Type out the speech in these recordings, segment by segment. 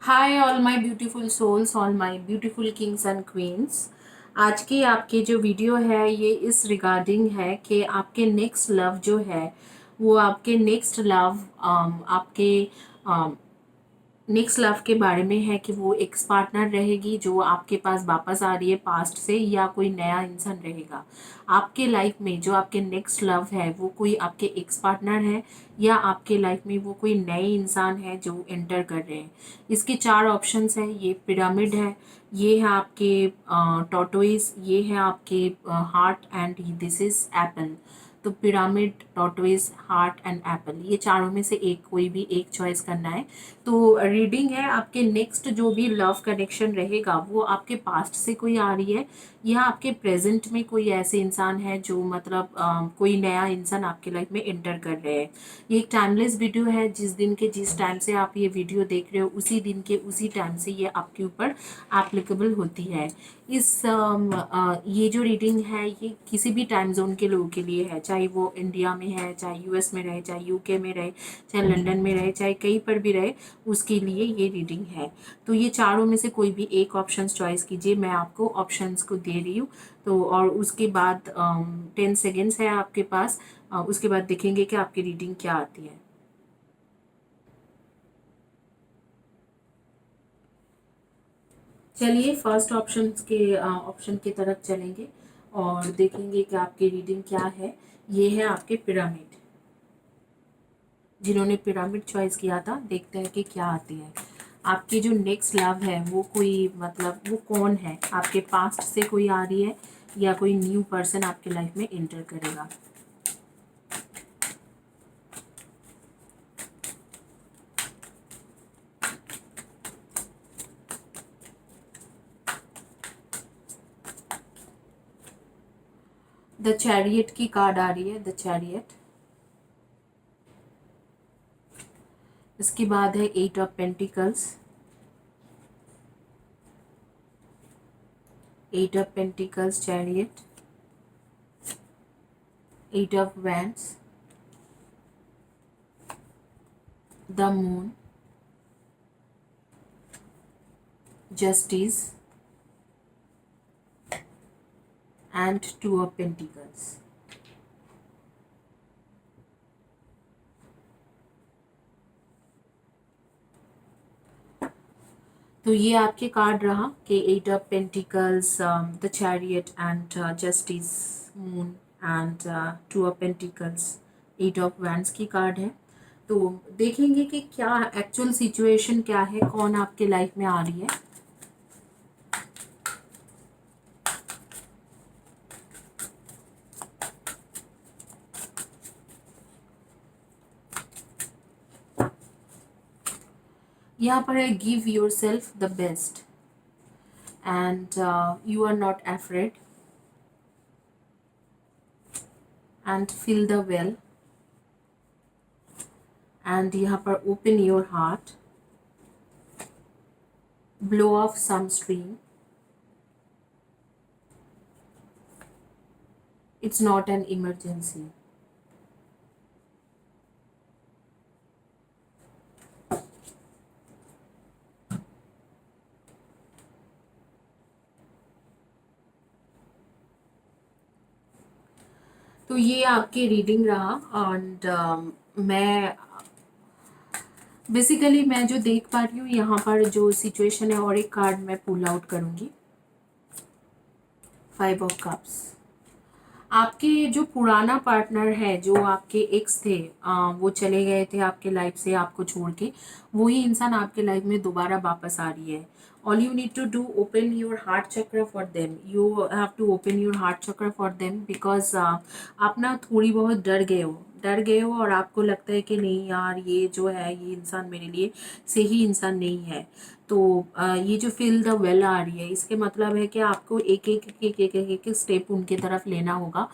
Hi all my beautiful souls, all my beautiful kings and queens. आज की आपकी जो वीडियो है ये इस रिगार्डिंग है कि आपके नेक्स्ट लव जो है वो आपके नेक्स्ट लव आपके नेक्स्ट लव के बारे में है कि वो एक्स पार्टनर रहेगी जो आपके पास वापस आ रही है पास्ट से, या कोई नया इंसान रहेगा आपके लाइफ में। जो आपके नेक्स्ट लव है वो कोई आपके एक्स पार्टनर है, या आपके लाइफ में वो कोई नए इंसान है जो एंटर कर रहे हैं। इसके चार ऑप्शंस हैं। ये पिरामिड है, ये है आपके टॉर्टोइज, ये है आपके heart, and this is apple. तो pyramid, tortoise, heart and apple, ये चारों में से एक कोई भी एक चॉइस करना है। तो रीडिंग है आपके नेक्स्ट जो भी लव कनेक्शन रहेगा वो आपके पास्ट से कोई आ रही है, या आपके प्रेजेंट में कोई ऐसे इंसान है जो मतलब कोई नया इंसान आपके लाइफ में एंटर कर रहे हैं। ये एक टाइमलेस वीडियो है। जिस दिन के जिस टाइम से आप ये वीडियो देख रहे हो उसी दिन के उसी टाइम से ये आपके ऊपर एप्लीकेबल होती है। ये जो रीडिंग है ये किसी भी टाइम जोन के लोगों के लिए है, चाहे वो इंडिया में है, चाहे यूएस में रहे, चाहे यूके में रहे, चाहे लंदन में रहे, चाहे कहीं पर भी रहे, उसके लिए ये रीडिंग है। तो ये चारों में से कोई भी एक ऑप्शन चॉइस कीजिए। मैं आपको ऑप्शंस को दे रही हूँ। तो और उसके बाद 10 सेकेंड्स है आपके पास। उसके बाद देखेंगे कि आपकी रीडिंग क्या आती है। चलिए फर्स्ट ऑप्शन की तरफ चलेंगे और देखेंगे कि आपकी रीडिंग क्या है। ये है आपके पिरामिड। जिन्होंने पिरामिड चॉइस किया था, देखते हैं कि क्या आती है। आपकी जो नेक्स्ट लव है वो कोई मतलब वो कौन है, आपके पास्ट से कोई आ रही है, या कोई न्यू पर्सन आपके लाइफ में एंटर करेगा। द चैरियट की कार्ड आ रही है, द चैरियट। इसके बाद है 8 of pentacles, 8 of pentacles, chariot, 8 of wands, the moon, justice and 2 of pentacles. तो ये आपके कार्ड रहा कि 8 of pentacles, the chariot and justice, moon and 2 of pentacles, 8 of wands की कार्ड है। तो देखेंगे कि क्या एक्चुअल सिचुएशन क्या है, कौन आपके लाइफ में आ रही है। यहाँ पर है give yourself the best and you are not afraid and feel the well, and यहाँ पर open your heart, blow off some steam. It's not an emergency. तो ये आपकी रीडिंग रहा। एंड मैं बेसिकली मैं जो देख पा रही हूँ यहाँ पर जो सिचुएशन है, और एक कार्ड मैं पुल आउट करूँगी, 5 ऑफ कप्स। आपके जो पुराना पार्टनर है, जो आपके एक्स थे, वो चले गए थे आपके लाइफ से आपको छोड़ के, वही इंसान आपके लाइफ में दोबारा वापस आ रही है। All you need to do, open your heart chakra for them. You have to open your heart chakra for them, because आप ना थोड़ी बहुत डर गए हो और आपको लगता है कि नहीं यार, ये जो है ये इंसान मेरे लिए सही इंसान नहीं है। तो ये जो फील द वेल आ रही है, इसके मतलब है कि आपको एक एक एक एक एक एक स्टेप उनके तरफ लेना होगा।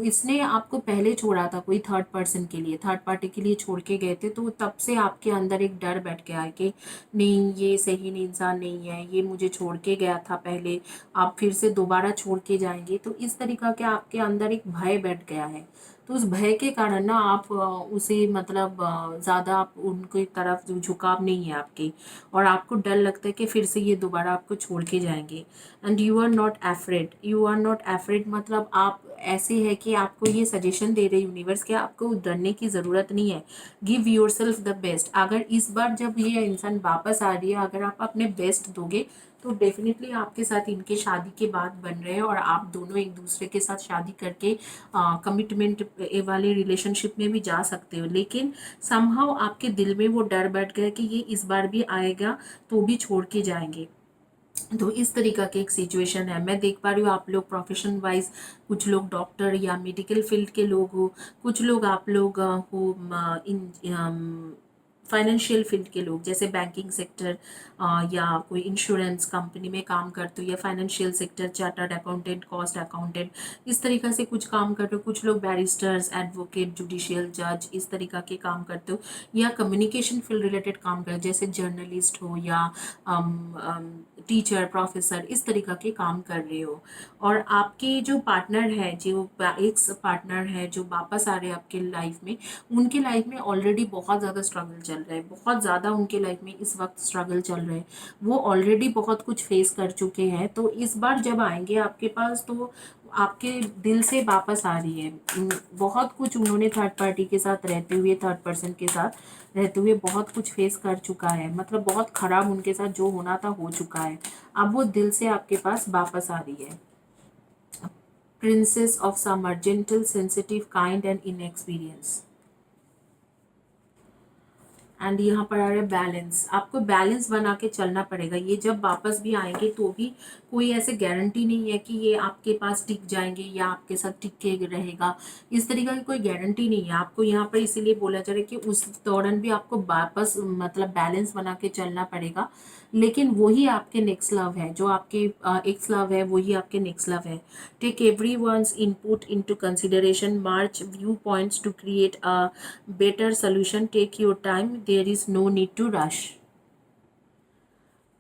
इसने आपको पहले छोड़ा था कोई थर्ड पर्सन के लिए, थर्ड पार्टी के लिए छोड़ के गए थे, तो तब से आपके अंदर एक डर बैठ गया है कि नहीं, ये सही नहीं इंसान नहीं है, ये मुझे छोड़ के गया था पहले, आप फिर से दोबारा छोड़ के जाएंगे। तो इस तरीका के आपके अंदर एक भय बैठ गया है। तो उस भय के कारण ना आप उसे मतलब ज़्यादा आप उनकी तरफ जो झुकाव नहीं है आपकी, और आपको डर लगता है कि फिर से ये दोबारा आपको छोड़ के जाएंगे। And you are not afraid, you are not afraid मतलब आप ऐसे है कि आपको ये सजेशन दे रहे यूनिवर्स के आपको डरने की ज़रूरत नहीं है। Give yourself the best. अगर इस बार जब ये इंसान वापस आ रही है, अगर आप अपने बेस्ट दोगे तो डेफिनेटली आपके साथ इनके शादी के बाद बन रहे हैं, और आप दोनों एक दूसरे के साथ शादी करके कमिटमेंट वाले रिलेशनशिप में भी जा सकते हो। लेकिन समहाउ आपके दिल में वो डर बैठ गया कि ये इस बार भी आएगा तो भी छोड़ के जाएंगे। तो इस तरीका की एक सिचुएशन है। मैं देख पा रही हूँ आप लोग प्रोफेशन वाइज, कुछ लोग डॉक्टर या मेडिकल फील्ड के लोग हो, कुछ लोग आप लोग हो इन फाइनेंशियल फील्ड के लोग, जैसे बैंकिंग सेक्टर या कोई इंश्योरेंस कंपनी में काम करते हो, या financial sector, chartered accountant, cost accountant, इस तरीका से कुछ काम करते हो। कुछ लोग बैरिस्टर्स, एडवोकेट, जुडिशियल जज, इस तरीका के काम करते हो, या कम्युनिकेशन फील्ड रिलेटेड काम करते हो, जैसे जर्नलिस्ट हो या टीचर, प्रोफेसर, इस तरीका के काम कर रहे हो। और आपके जो पार्टनर है, जो एक्स पार्टनर है जो वापस आ रहे हैं आपके लाइफ में, उनके लाइफ में ऑलरेडी बहुत ज़्यादा स्ट्रगल चल रहा है, बहुत ज़्यादा उनके लाइफ में इस वक्त स्ट्रगल चल रहा है। वो ऑलरेडी बहुत कुछ फेस कर चुके हैं। तो इस बार जब आएंगे आपके पास तो आपके दिल से वापस आ रही है। बहुत कुछ उन्होंने थर्ड पार्टी के साथ रहते हुए, थर्ड पर्सन के साथ रहते हुए बहुत कुछ फेस कर चुका है, मतलब बहुत खराब उनके साथ जो होना था हो चुका है। अब वो दिल से आपके पास वापस आ रही है। Princess of summer, gentle, sensitive, kind and inexperience. And यहाँ पर आ रहा है बैलेंस। आपको बैलेंस बना के चलना पड़ेगा। ये जब वापस भी आएंगे तो भी कोई ऐसे गारंटी नहीं है कि ये आपके पास टिक जाएंगे या आपके साथ टिक के रहेगा, इस तरीके की कोई गारंटी नहीं है। आपको यहाँ पर इसीलिए बोला जा रहा है कि उस दौरान भी आपको वापस मतलब बैलेंस बना के चलना पड़ेगा। लेकिन वही आपके नेक्स्ट लव है, जो आपके एक्स लव है वही आपके नेक्स्ट लव है। Take everyone's input into consideration, march view points to create a better solution, take your time, there is no need to rush।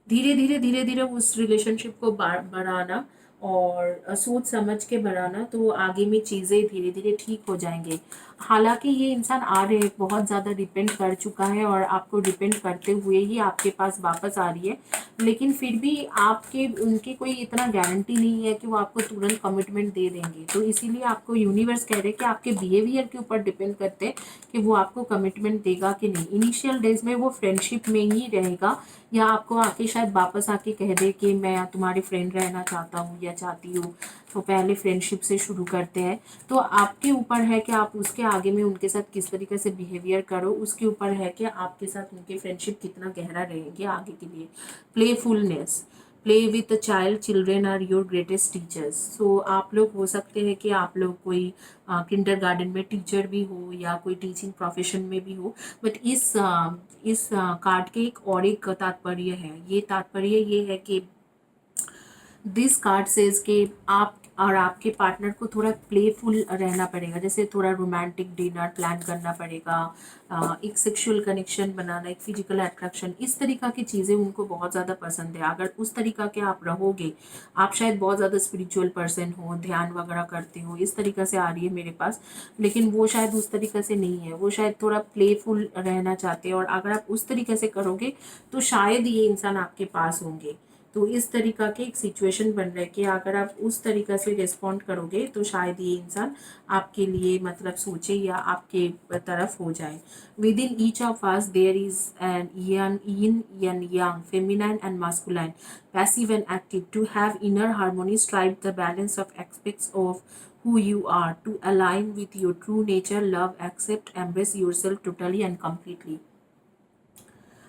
धीरे धीरे उस रिलेशनशिप को बढ़ाना और सोच समझ के बढ़ाना, तो आगे में चीज़ें धीरे धीरे ठीक हो जाएंगे। हालांकि ये इंसान आ रहे हैं, बहुत ज़्यादा डिपेंड कर चुका है और आपको डिपेंड करते हुए ही आपके पास वापस आ रही है। लेकिन फिर भी आपके उनकी कोई इतना गारंटी नहीं है कि वो आपको तुरंत कमिटमेंट दे देंगे। तो इसीलिए आपको यूनिवर्स कह रहे हैं कि आपके बिहेवियर के ऊपर डिपेंड करते हैं कि वो आपको कमिटमेंट देगा कि नहीं। इनिशियल डेज में वो फ्रेंडशिप में ही रहेगा, या आपको आके शायद वापस आके कह दे कि मैं तुम्हारी फ्रेंड रहना चाहता हूँ या चाहती हूँ। तो पहले फ्रेंडशिप से शुरू करते हैं। तो आपके ऊपर है कि आप उसके आगे में उनके साथ किस तरीके से बिहेवियर करो, उसके ऊपर है कि आपके साथ उनकी फ्रेंडशिप कितना गहरा रहेगी आगे के लिए। Playfulness, play with a child, children are your greatest teachers. So आप लोग हो सकते हैं कि आप लोग कोई किंडर गार्डन में टीचर भी हो या कोई टीचिंग प्रोफेशन में भी हो। बट इस कार्ड के एक और एक तात्पर्य है। ये तात्पर्य ये है कि दिस कार्ड सेज कि आप और आपके पार्टनर को थोड़ा प्लेफुल रहना पड़ेगा, जैसे थोड़ा रोमांटिक डिनर प्लान करना पड़ेगा, एक सेक्सुअल कनेक्शन बनाना, एक फिजिकल अट्रैक्शन, इस तरीका की चीज़ें उनको बहुत ज़्यादा पसंद है। अगर उस तरीका के आप रहोगे, आप शायद बहुत ज़्यादा स्पिरिचुअल पर्सन हो, ध्यान वगैरह करते हो, इस तरीका से आ रही है मेरे पास। लेकिन वो शायद उस तरीके से नहीं है, वो शायद थोड़ा प्लेफुल रहना चाहते हैं। और अगर आप उस तरीके से करोगे तो शायद ये इंसान आपके पास होंगे। तो इस तरीका की एक सिचुएशन बन रहा है कि अगर आप उस तरीका से रिस्पॉन्ड करोगे तो शायद ये इंसान आपके लिए मतलब सोचे या आपके तरफ हो जाए। Within each of us there is an yin and yang, feminine and masculine, passive and active. To have inner harmony, strive the balance of aspects of who you are to align with your true nature. Love, accept, embrace yourself totally and completely।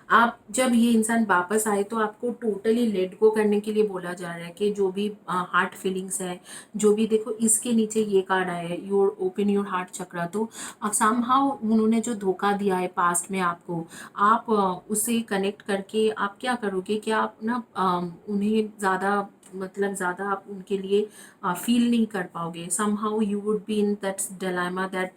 आप जब ये इंसान वापस आए तो आपको totally let go करने के लिए बोला जा रहा है कि जो भी हार्ट फीलिंग्स है, जो भी देखो इसके नीचे ये कार्ड आया है, योर ओपन योर हार्ट चक्रा। तो समहाउ उन्होंने जो धोखा दिया है पास्ट में आपको, आप उससे कनेक्ट करके आप क्या करोगे कि आप ना उन्हें ज़्यादा मतलब ज़्यादा आप उनके लिए फील नहीं कर पाओगे। Somehow you would be in that dilemma that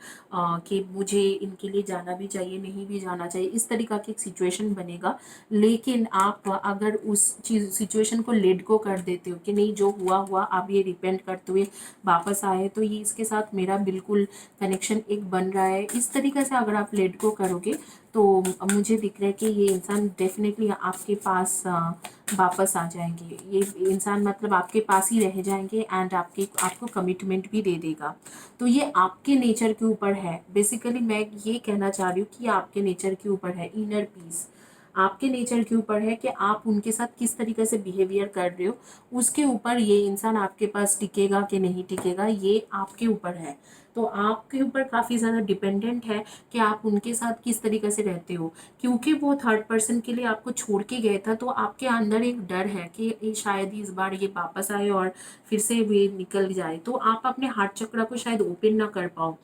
कि मुझे इनके लिए जाना भी चाहिए, नहीं भी जाना चाहिए, इस तरीक़ा की एक सिचुएशन बनेगा। लेकिन आप अगर उस चीज़ सिचुएशन को लेट गो कर देते हो कि नहीं, जो हुआ हुआ, आप ये रिपेंट करते हुए वापस आए, तो ये इसके साथ मेरा बिल्कुल कनेक्शन एक बन रहा है, इस तरीक़े से अगर आप लेट गो करोगे तो मुझे दिख रहा है कि ये इंसान डेफिनेटली आपके पास वापस आ जाएंगे। ये इंसान मतलब आपके पास ही रह जाएंगे एंड आपको कमिटमेंट भी दे देगा। तो ये आपके नेचर के ऊपर है। बेसिकली मैं ये कहना चाह रही हूँ कि आपके नेचर के ऊपर है, इनर पीस आपके नेचर के ऊपर है कि आप उनके साथ किस तरीके से बिहेवियर कर रहे हो, उसके ऊपर ये इंसान आपके पास टिकेगा कि नहीं टिकेगा, ये आपके ऊपर है। तो आपके ऊपर काफ़ी ज़्यादा डिपेंडेंट है कि आप उनके साथ किस तरीके से रहते हो। क्योंकि वो थर्ड पर्सन के लिए आपको छोड़ के गया था, तो आपके अंदर एक डर है कि ये शायद इस बार ये वापस आए और फिर से वे निकल जाए, तो आप अपने हार्ट चक्र को शायद ओपन ना कर पाओ।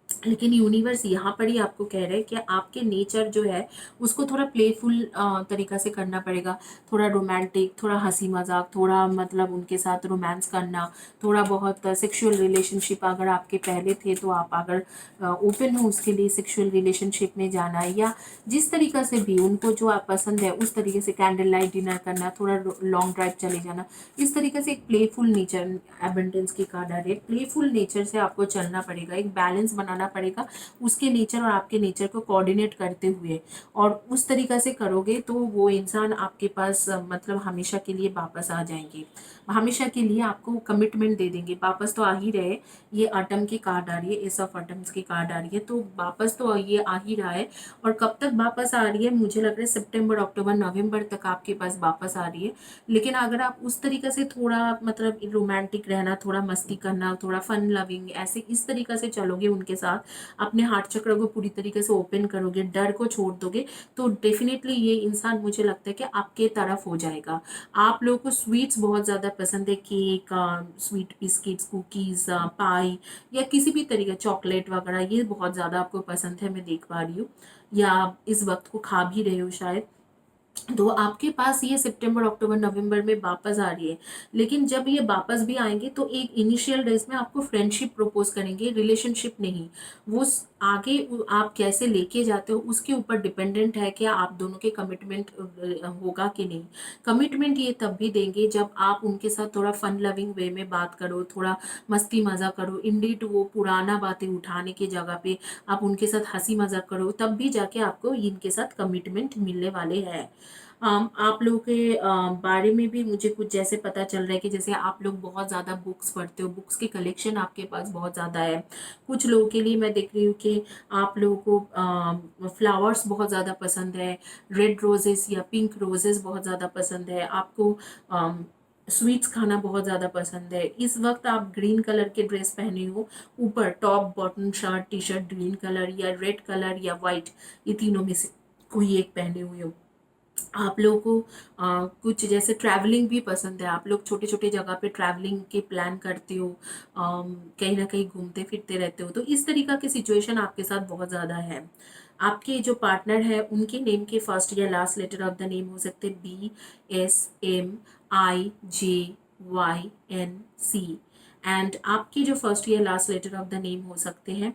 लेकिन यूनिवर्स यहाँ पर ही आपको कह रहे हैं कि आपके नेचर जो है उसको थोड़ा प्लेफुल तरीका से करना पड़ेगा, थोड़ा रोमांटिक, थोड़ा हंसी मजाक, थोड़ा मतलब उनके साथ रोमांस करना, थोड़ा बहुत सेक्सुअल रिलेशनशिप अगर आपके पहले थे तो आप अगर ओपन हो उसके लिए सेक्सुअल रिलेशनशिप में जाना, या जिस तरीका से भी उनको जो आप पसंद है उस तरीके से कैंडल लाइट डिनर करना, थोड़ा लॉन्ग ड्राइव चले जाना, इस तरीके से एक प्लेफुल नेचर, एबंडेंस की कार्ड आ रही है, प्लेफुल नेचर से आपको चलना पड़ेगा, एक बैलेंस बनाना पड़ेगा उसके नेचर और आपके नेचर को कोऑर्डिनेट करते हुए। और उस तरीका से करोगे तो वो इंसान आपके पास मतलब हमेशा के लिए वापस आ जाएंगे, हमेशा के लिए आपको कमिटमेंट दे देंगे। वापस तो आ ही रहे, ये ऑटम की कार्ड आ रही है, एस ऑफ ऑटम्स की कार्ड आ रही है, तो वापस तो ये आ ही रहा है। और कब तक वापस आ रही है, मुझे लग रहा है सितंबर, अक्टूबर, नवंबर तक आपके पास वापस आ रही है। लेकिन अगर आप उस तरीके से थोड़ा मतलब रोमांटिक रहना, थोड़ा मस्ती करना, थोड़ा फन लविंग, ऐसे इस तरीके से चलोगे उनके साथ, अपने हार्ट चक्र को पूरी तरीके से ओपन करोगे, डर को छोड़ दोगे, तो डेफिनेटली ये इंसान मुझे लगता है कि आपके तरफ हो जाएगा। आप लोगों को स्वीट्स बहुत ज़्यादा पसंद है, केक, स्वीट बिस्किट्स, कुकीज़, पाई, या किसी भी तरीके चॉकलेट वगैरह, ये बहुत ज़्यादा आपको पसंद है, मैं देख पा रही हूँ, या इस वक्त को खा भी रहे हो शायद। तो आपके पास ये सितंबर, अक्टूबर, नवंबर में वापस आ रही है। लेकिन जब ये वापस भी आएंगे तो एक इनिशियल डेज में आपको फ्रेंडशिप प्रपोज करेंगे, रिलेशनशिप नहीं। वो आगे आप कैसे लेके जाते हो उसके ऊपर डिपेंडेंट है कि आप दोनों के कमिटमेंट होगा कि नहीं। कमिटमेंट ये तब भी देंगे जब आप उनके साथ थोड़ा फन लविंग वे में बात करो, थोड़ा मस्ती मजा करो, इंडीड वो पुराना बातें उठाने की जगह पे आप उनके साथ हंसी मजाक करो, तब भी जाके आपको इनके साथ कमिटमेंट मिलने वाले हैं। आप लोगों के बारे में भी मुझे कुछ जैसे पता चल रहा है कि जैसे आप लोग बहुत ज़्यादा बुक्स पढ़ते हो, बुक्स के कलेक्शन आपके पास बहुत ज़्यादा है। कुछ लोगों के लिए मैं देख रही हूँ कि आप लोगों को फ्लावर्स बहुत ज़्यादा पसंद है, रेड रोजेस या पिंक रोजेस बहुत ज़्यादा पसंद है आपको, स्वीट्स खाना बहुत ज़्यादा पसंद है। इस वक्त आप ग्रीन कलर के ड्रेस पहने हो, ऊपर top bottom shirt T shirt green colour या रेड कलर या वाइट, ये तीनों में से कोई एक पहने हुए हो। आप लोगों को कुछ जैसे ट्रैवलिंग भी पसंद है, आप लोग छोटे छोटे जगह पे ट्रैवलिंग के प्लान करते हो, कहीं ना कहीं घूमते फिरते रहते हो, तो इस तरीका की सिचुएशन आपके साथ बहुत ज़्यादा है। आपके जो पार्टनर है उनके नेम के फर्स्ट या last letter of the name हो सकते हैं BSMIJYNC, एंड आपकी जो फर्स्ट या last letter of the name हो सकते हैं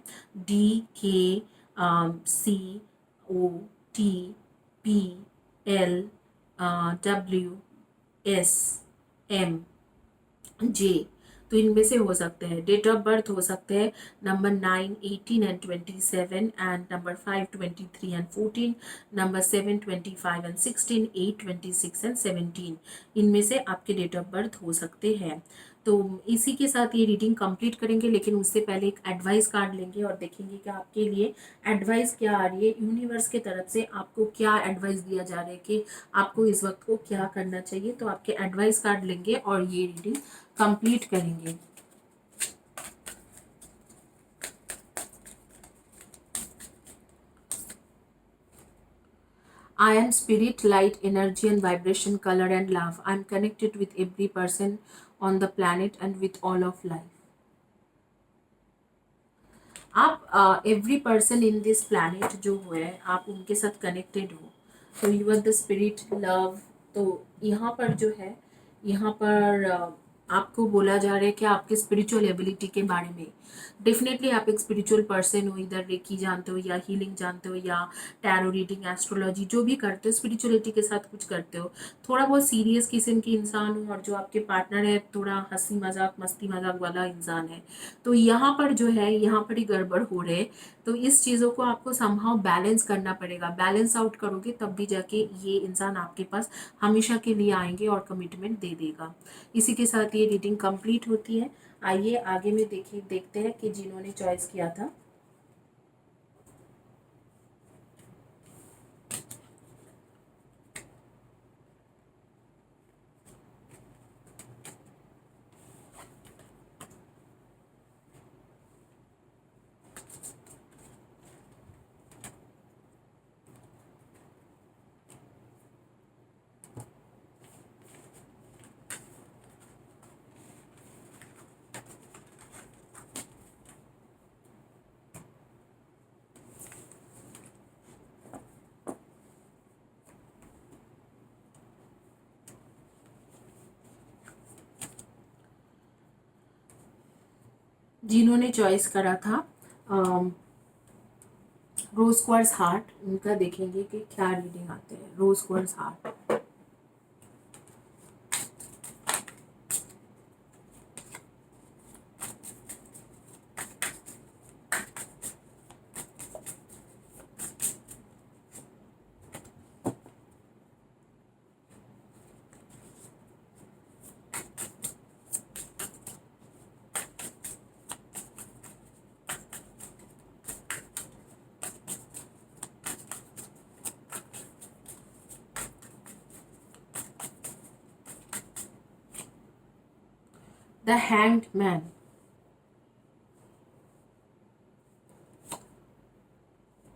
DKCOTPLWSMJ। तो इनमें से हो सकते हैं। डेट ऑफ बर्थ हो सकते हैं number 9, 18 and 27, and number 5, 23 and 14, number 7, 25 and 16, 8, 26 and 17। इनमें से आपके डेट ऑफ बर्थ हो सकते हैं। तो इसी के साथ ये रीडिंग कंप्लीट करेंगे, लेकिन उससे पहले एक एडवाइस कार्ड लेंगे और देखेंगे कि आपके लिए एडवाइस क्या आ रही है, यूनिवर्स की तरफ से आपको क्या एडवाइस दिया जा रहा है कि आपको इस वक्त को क्या करना चाहिए। तो आपके एडवाइस कार्ड लेंगे और ये रीडिंग कंप्लीट करेंगे। I am spirit, light, energy and vibration, color and love. I am connected with every person on the planet and with all of life. आप every person in this planet जो है आप उनके साथ connected हो, तो you are the spirit, love. तो यहाँ पर जो है यहाँ पर आपको बोला जा रहा है कि आपके स्पिरिचुअल एबिलिटी के बारे में। डेफिनेटली आप एक स्पिरिचुअल पर्सन हो, इधर रेकी जानते हो या हीलिंग जानते हो या टैरो रीडिंग, एस्ट्रोलॉजी जो भी करते हो, स्पिरिचुअलिटी के साथ कुछ करते हो। थोड़ा बहुत सीरियस किस्म की इंसान हो, और जो आपके पार्टनर है थोड़ा हंसी मजाक मस्ती मजाक वाला इंसान है। तो यहाँ पर जो है, यहाँ पर ही गड़बड़ हो रहे। तो इस चीज़ों को आपको समहाउ बैलेंस करना पड़ेगा। बैलेंस आउट करोगे तब भी जाके ये इंसान आपके पास हमेशा के लिए आएंगे और कमिटमेंट दे देगा। इसी के साथ ये रीडिंग कंप्लीट होती है। आइए आगे में देखते हैं कि जिन्होंने चॉइस किया था। जिन्होंने चॉइस करा था रोज क्वार्ट्ज हार्ट, उनका देखेंगे कि क्या रीडिंग आते हैं। Rose quartz heart. The hanged man,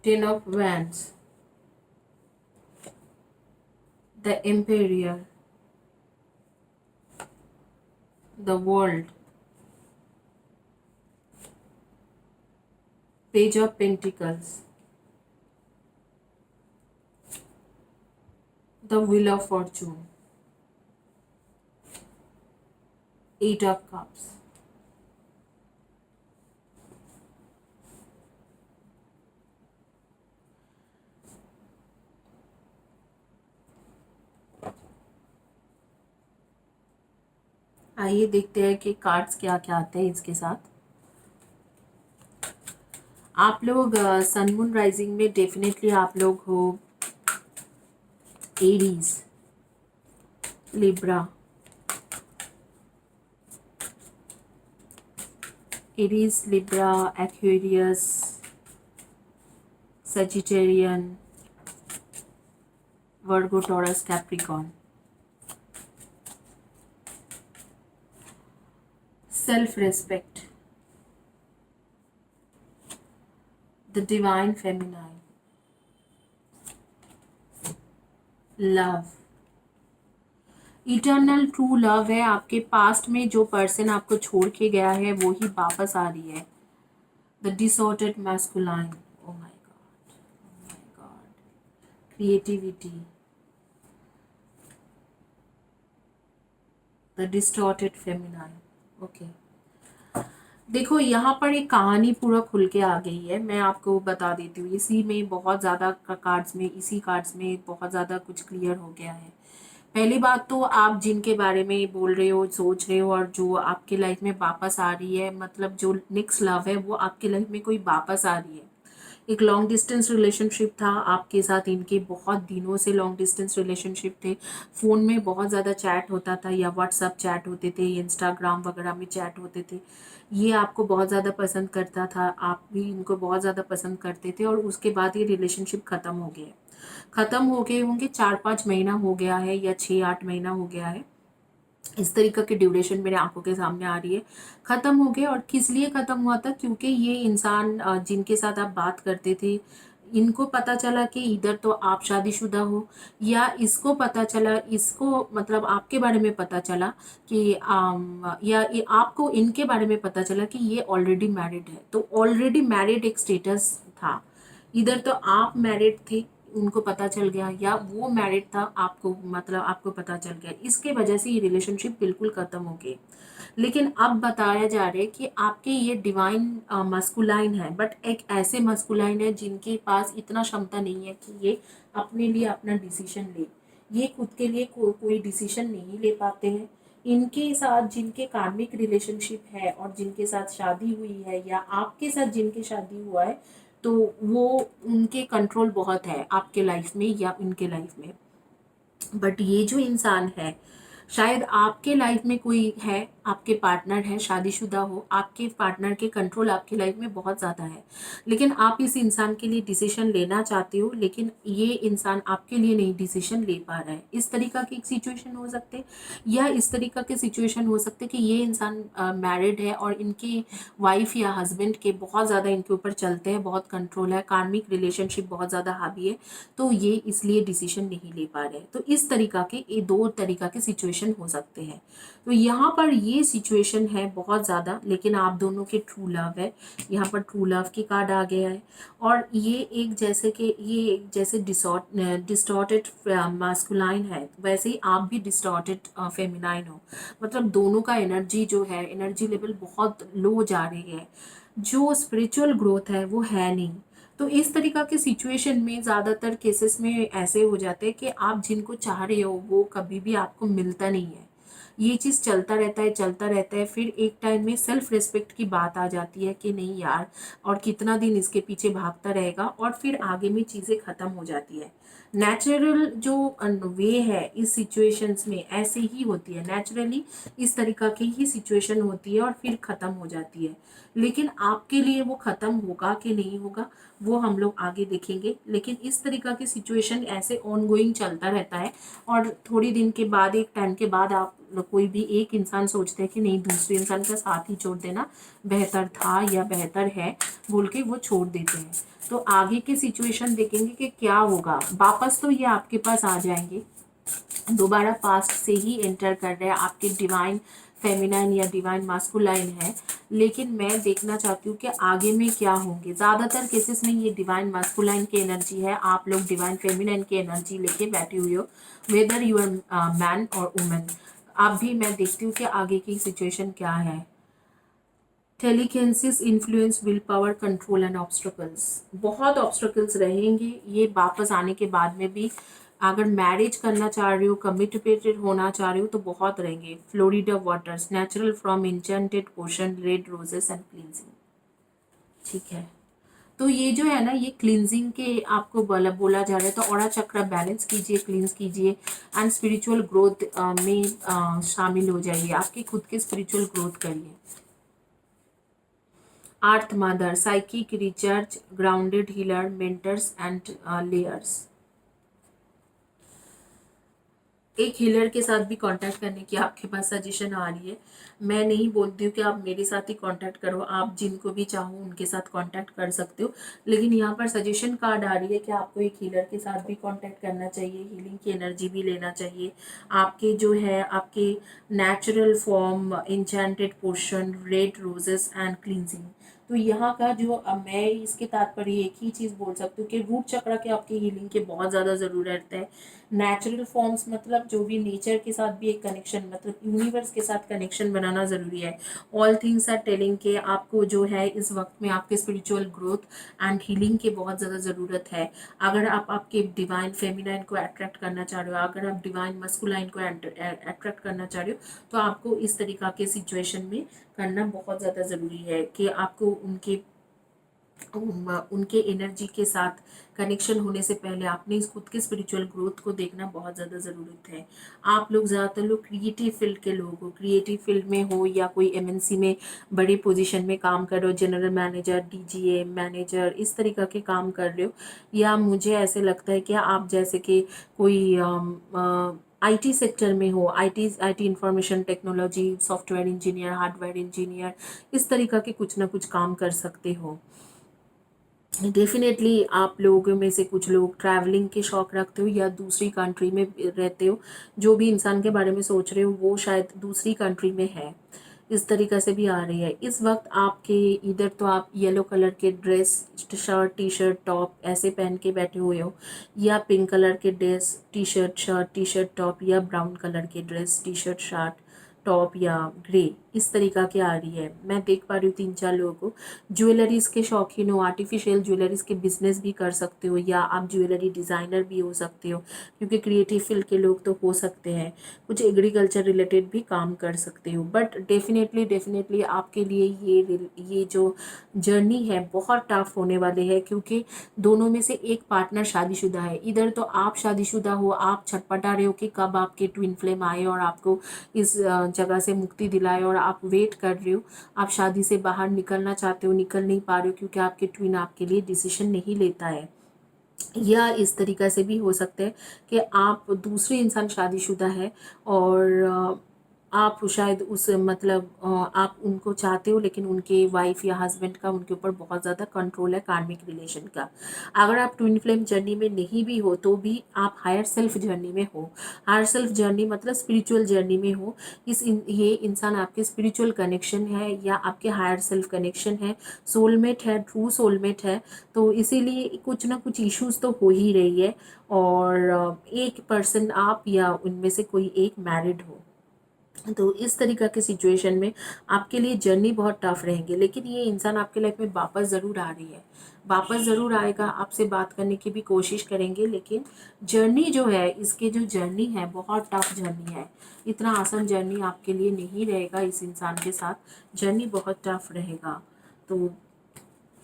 ten of wands, the emperor, the world, page of pentacles, the wheel of fortune, eight of cups. आइए देखते हैं कि कार्ड्स क्या क्या आते हैं इसके साथ। आप लोग सन मून राइजिंग में डेफिनेटली आप लोग हो Aries, Libra, Aries, Libra, Aquarius, Sagittarian, Virgo, Taurus, Capricorn. Self respect, the divine feminine, love, eternal true love है। आपके पास्ट में जो पर्सन आपको छोड़ के गया है वो ही वापस आ रही है। The disordered masculine, oh my God, oh my God, creativity, the distorted feminine. Okay, देखो यहाँ पर एक कहानी पूरा खुल के आ गई है। मैं आपको बता देती हूँ, इसी में बहुत ज़्यादा कार्ड्स में, इसी कार्ड्स में बहुत ज़्यादा कुछ क्लियर हो गया है। पहली बात तो आप जिनके बारे में बोल रहे हो, सोच रहे हो, और जो आपके लाइफ में वापस आ रही है, मतलब जो नेक्स्ट लव है वो आपके लाइफ में कोई वापस आ रही है। एक लॉन्ग डिस्टेंस रिलेशनशिप था आपके साथ, इनके बहुत दिनों से लॉन्ग डिस्टेंस रिलेशनशिप थे। फ़ोन में बहुत ज़्यादा चैट होता था, या व्हाट्सअप चैट होते थे, इंस्टाग्राम वगैरह में चैट होते थे। ये आपको बहुत ज़्यादा पसंद करता था, आप भी इनको बहुत ज़्यादा पसंद करते थे, और उसके बाद ये रिलेशनशिप ख़त्म हो गया। ख़त्म हो गए होंगे, 4-5 महीना हो गया है या 6-8 महीना हो गया है। इस तरीके की ड्यूरेशन मेरे आंखों के सामने आ रही है। ख़त्म हो गए, और किस लिए ख़त्म हुआ था? क्योंकि ये इंसान जिनके साथ आप बात करते थे, इनको पता चला कि इधर तो आप शादीशुदा हो, या इसको पता चला, इसको मतलब आपके बारे में पता चला कि या ये आपको इनके बारे में पता चला कि ये ऑलरेडी मैरिड है। तो ऑलरेडी मैरिड एक स्टेटस था। इधर तो आप मैरिड थे, उनको पता चल गया, या वो मैरिड था आपको मतलब आपको पता चल गया, इसके वजह से ये रिलेशनशिप बिल्कुल ख़त्म हो गई। लेकिन अब बताया जा रहा है कि आपके ये डिवाइन मस्कुलाइन है, बट एक ऐसे मस्कुलाइन है जिनके पास इतना क्षमता नहीं है कि ये अपने लिए अपना डिसीजन ले। ये खुद के लिए कोई डिसीजन नहीं ले पाते हैं। इनके साथ जिनके कार्मिक रिलेशनशिप है और जिनके साथ शादी हुई है, या आपके साथ जिनके शादी हुआ है, तो वो उनके कंट्रोल बहुत है आपके लाइफ में या उनके लाइफ में। बट ये जो इंसान है, शायद आपके लाइफ में कोई है, आपके पार्टनर है, शादीशुदा हो, आपके पार्टनर के कंट्रोल आपकी लाइफ में बहुत ज़्यादा है, लेकिन आप इस इंसान के लिए डिसीजन लेना चाहते हो, लेकिन ये इंसान आपके लिए नहीं डिसीजन ले पा रहा है। इस तरीका की एक सिचुएशन हो सकते, या इस तरीका के सिचुएशन हो सकते कि ये इंसान मैरिड है और इनकी वाइफ या हस्बैंड के बहुत ज़्यादा इनके ऊपर चलते हैं, बहुत कंट्रोल है, कार्मिक रिलेशनशिप बहुत ज़्यादा हावी है, तो ये इसलिए डिसीजन नहीं ले पा रहे। तो इस तरीका के ये दो तरीका के सिचुएशन हो सकते हैं। तो यहाँ पर ये सिचुएशन है बहुत ज़्यादा, लेकिन आप दोनों के ट्रू लव है, यहाँ पर ट्रू लव की कार्ड आ गया है। और ये एक जैसे कि ये एक जैसे डिस्टॉर्टेड मास्कुलाइन है, वैसे ही आप भी डिस्टॉर्टेड फेमिनाइन हो। मतलब दोनों का एनर्जी जो है, एनर्जी लेवल बहुत लो जा रही है, जो स्पिरिचुअल ग्रोथ है वो है नहीं। तो इस तरीका के सिचुएशन में ज़्यादातर केसेस में ऐसे हो जाते हैं कि आप जिनको चाह रहे हो वो कभी भी आपको मिलता नहीं है। ये चीज़ चलता रहता है, चलता रहता है, फिर एक टाइम में सेल्फ रिस्पेक्ट की बात आ जाती है कि नहीं यार, और कितना दिन इसके पीछे भागता रहेगा, और फिर आगे में चीज़ें ख़त्म हो जाती है। नेचुरल जो वे है इस सिचुएशंस में ऐसे ही होती है, नेचुरली इस तरीका की ही सिचुएशन होती है और फिर ख़त्म हो जाती है। लेकिन आपके लिए वो ख़त्म होगा कि नहीं होगा वो हम लोग आगे देखेंगे। लेकिन इस तरीका की सिचुएशन ऐसे ऑन गोइंग चलता रहता है, और थोड़ी दिन के बाद, एक टाइम के बाद, आप कोई भी एक इंसान सोचते हैं कि नहीं, दूसरे इंसान का साथ ही छोड़ देना बेहतर था या बेहतर है, बोल के वो छोड़ देते हैं। तो आगे की सिचुएशन देखेंगे कि क्या होगा। वापस तो ये आपके पास आ जाएंगे, दोबारा पास्ट से ही एंटर कर रहे हैं, आपके डिवाइन फेमिनाइन या डिवाइन मास्कुलाइन है। लेकिन मैं देखना चाहती हूँ कि आगे में क्या होंगे। ज़्यादातर केसेस में ये डिवाइन मास्कुलाइन की एनर्जी है, आप लोग डिवाइन फेमिनाइन की एनर्जी लेके बैठे हुए हो, वेदर यू आर मैन और वुमेन। अब भी मैं देखती हूँ कि आगे की सिचुएशन क्या है। Telekinesis, influence, will power, control and obstacles. बहुत ऑब्स्टकल्स रहेंगे ये वापस आने के बाद में भी। अगर मैरिज करना चाह रहे हो, कमिटेड होना चाह रहे हो, तो बहुत रहेंगे। Florida waters, natural from enchanted ocean, red roses and cleansing. ठीक है, तो ये जो है ना, ये क्लींजिंग के आपको बोला जा रहा है। तो ऑरा चक्र बैलेंस कीजिए, क्लींस कीजिए, एंड स्पिरिचुअल ग्रोथ में शामिल हो जाइए, आपकी खुद की स्पिरिचुअल ग्रोथ करिए। Earth mother, psychic recharge, grounded healer, mentors and layers. एक हीलर के साथ भी कांटेक्ट करने की आपके पास सजेशन आ रही है। मैं नहीं बोलती हूँ कि आप मेरे साथ ही कांटेक्ट करो, आप जिनको भी चाहो उनके साथ कांटेक्ट कर सकते हो, लेकिन यहाँ पर सजेशन कार्ड आ रही है कि आपको एक हीलर के साथ भी कांटेक्ट करना चाहिए, हीलिंग की एनर्जी भी लेना चाहिए। आपके जो है, आपके natural form, enchanted portion, red roses and cleansing. तो यहाँ का जो मैं इसके तात्पर्य एक ही चीज़ बोल सकती हूँ कि रूट चक्र के आपकी हीलिंग की बहुत ज़्यादा ज़रूरत है। नेचुरल फॉर्म्स मतलब जो भी नेचर के साथ भी एक कनेक्शन, मतलब यूनिवर्स के साथ कनेक्शन बनाना ज़रूरी है। ऑल थिंग्स आर टेलिंग के आपको जो है इस वक्त में आपके स्पिरिचुअल ग्रोथ एंड हीलिंग की बहुत ज़्यादा ज़रूरत है। अगर आप आपके डिवाइन फेमिनाइन को अट्रैक्ट करना चाह रहे हो, अगर आप डिवाइन मस्कुलाइन को अट्रैक्ट करना चाह रहे हो, तो आपको इस तरीका के सिचुएशन में करना बहुत ज़्यादा ज़रूरी है कि आपको उनके एनर्जी के साथ कनेक्शन होने से पहले आपने इस खुद के स्पिरिचुअल ग्रोथ को देखना बहुत ज़्यादा ज़रूरत है। आप लोग ज़्यादातर लोग क्रिएटिव फील्ड के लोग हो, क्रिएटिव फील्ड में हो, या कोई एमएनसी में बड़ी पोजीशन में काम कर रहे हो, जनरल मैनेजर, डीजीए मैनेजर, इस तरीका के काम कर रहे हो। या मुझे ऐसे लगता है कि आप जैसे कि कोई आईटी सेक्टर में हो, IT information technology, software engineer, hardware engineer, इस तरीका के कुछ ना कुछ काम कर सकते हो। डेफिनेटली आप लोगों में से कुछ लोग ट्रैवलिंग के शौक रखते हो या दूसरी कंट्री में रहते हो। जो भी इंसान के बारे में सोच रहे हो वो शायद दूसरी कंट्री में है, इस तरीक़ा से भी आ रही है। इस वक्त आपके इधर तो आप येलो कलर के dress, shirt, T shirt, top ऐसे पहन के बैठे हुए हो, या पिंक कलर के dress, T shirt, shirt, T shirt, top, या ब्राउन कलर के dress, T shirt, shirt, top या ग्रे, इस तरीक़ा की आ रही है। मैं देख पा रही हूँ 3-4 लोगों को। ज्वेलरीज़ के शौकीन हो, आर्टिफिशियल ज्वेलरीज़ के बिजनेस भी कर सकते हो, या आप ज्वेलरी डिज़ाइनर भी हो सकते हो, क्योंकि क्रिएटिव फील्ड के लोग तो हो सकते हैं। कुछ एग्रीकल्चर रिलेटेड भी काम कर सकते हो। बट डेफिनेटली डेफिनेटली आपके लिए ये जो जर्नी है बहुत टफ होने वाले है, क्योंकि दोनों में से एक पार्टनर शादीशुदा है। इधर तो आप शादीशुदा हो, आप छटपटा रहे हो कि कब आपके ट्विन फ्लेम आए और आपको इस जगह से मुक्ति दिलाए, और आप वेट कर रहे हो, आप शादी से बाहर निकलना चाहते हो, निकल नहीं पा रहे हो क्योंकि आपके ट्विन आपके लिए डिसीजन नहीं लेता है। या इस तरीक़ा से भी हो सकता है कि आप दूसरे इंसान शादीशुदा है, और आप शायद उस मतलब आप उनको चाहते हो, लेकिन उनके वाइफ या हस्बैंड का उनके ऊपर बहुत ज़्यादा कंट्रोल है कार्मिक रिलेशन का। अगर आप ट्विन फ्लेम जर्नी में नहीं भी हो तो भी आप हायर सेल्फ जर्नी में हो। हायर सेल्फ जर्नी मतलब स्पिरिचुअल जर्नी में हो। ये इंसान आपके स्पिरिचुअल कनेक्शन है, या आपके हायर सेल्फ कनेक्शन है, सोलमेट है, ट्रू सोलमेट है। तो इसीलिए कुछ ना कुछ इश्यूज तो हो ही रही है, और एक पर्सन आप या उनमें से कोई एक मैरिड हो। तो इस तरीक़ा के सिचुएशन में आपके लिए जर्नी बहुत टफ रहेंगे, लेकिन ये इंसान आपके लाइफ में वापस ज़रूर आ रही है, वापस ज़रूर आएगा, आपसे बात करने की भी कोशिश करेंगे। लेकिन जर्नी जो है, इसके जो जर्नी है बहुत टफ जर्नी है, इतना आसान जर्नी आपके लिए नहीं रहेगा। इस इंसान के साथ जर्नी बहुत टफ रहेगा। तो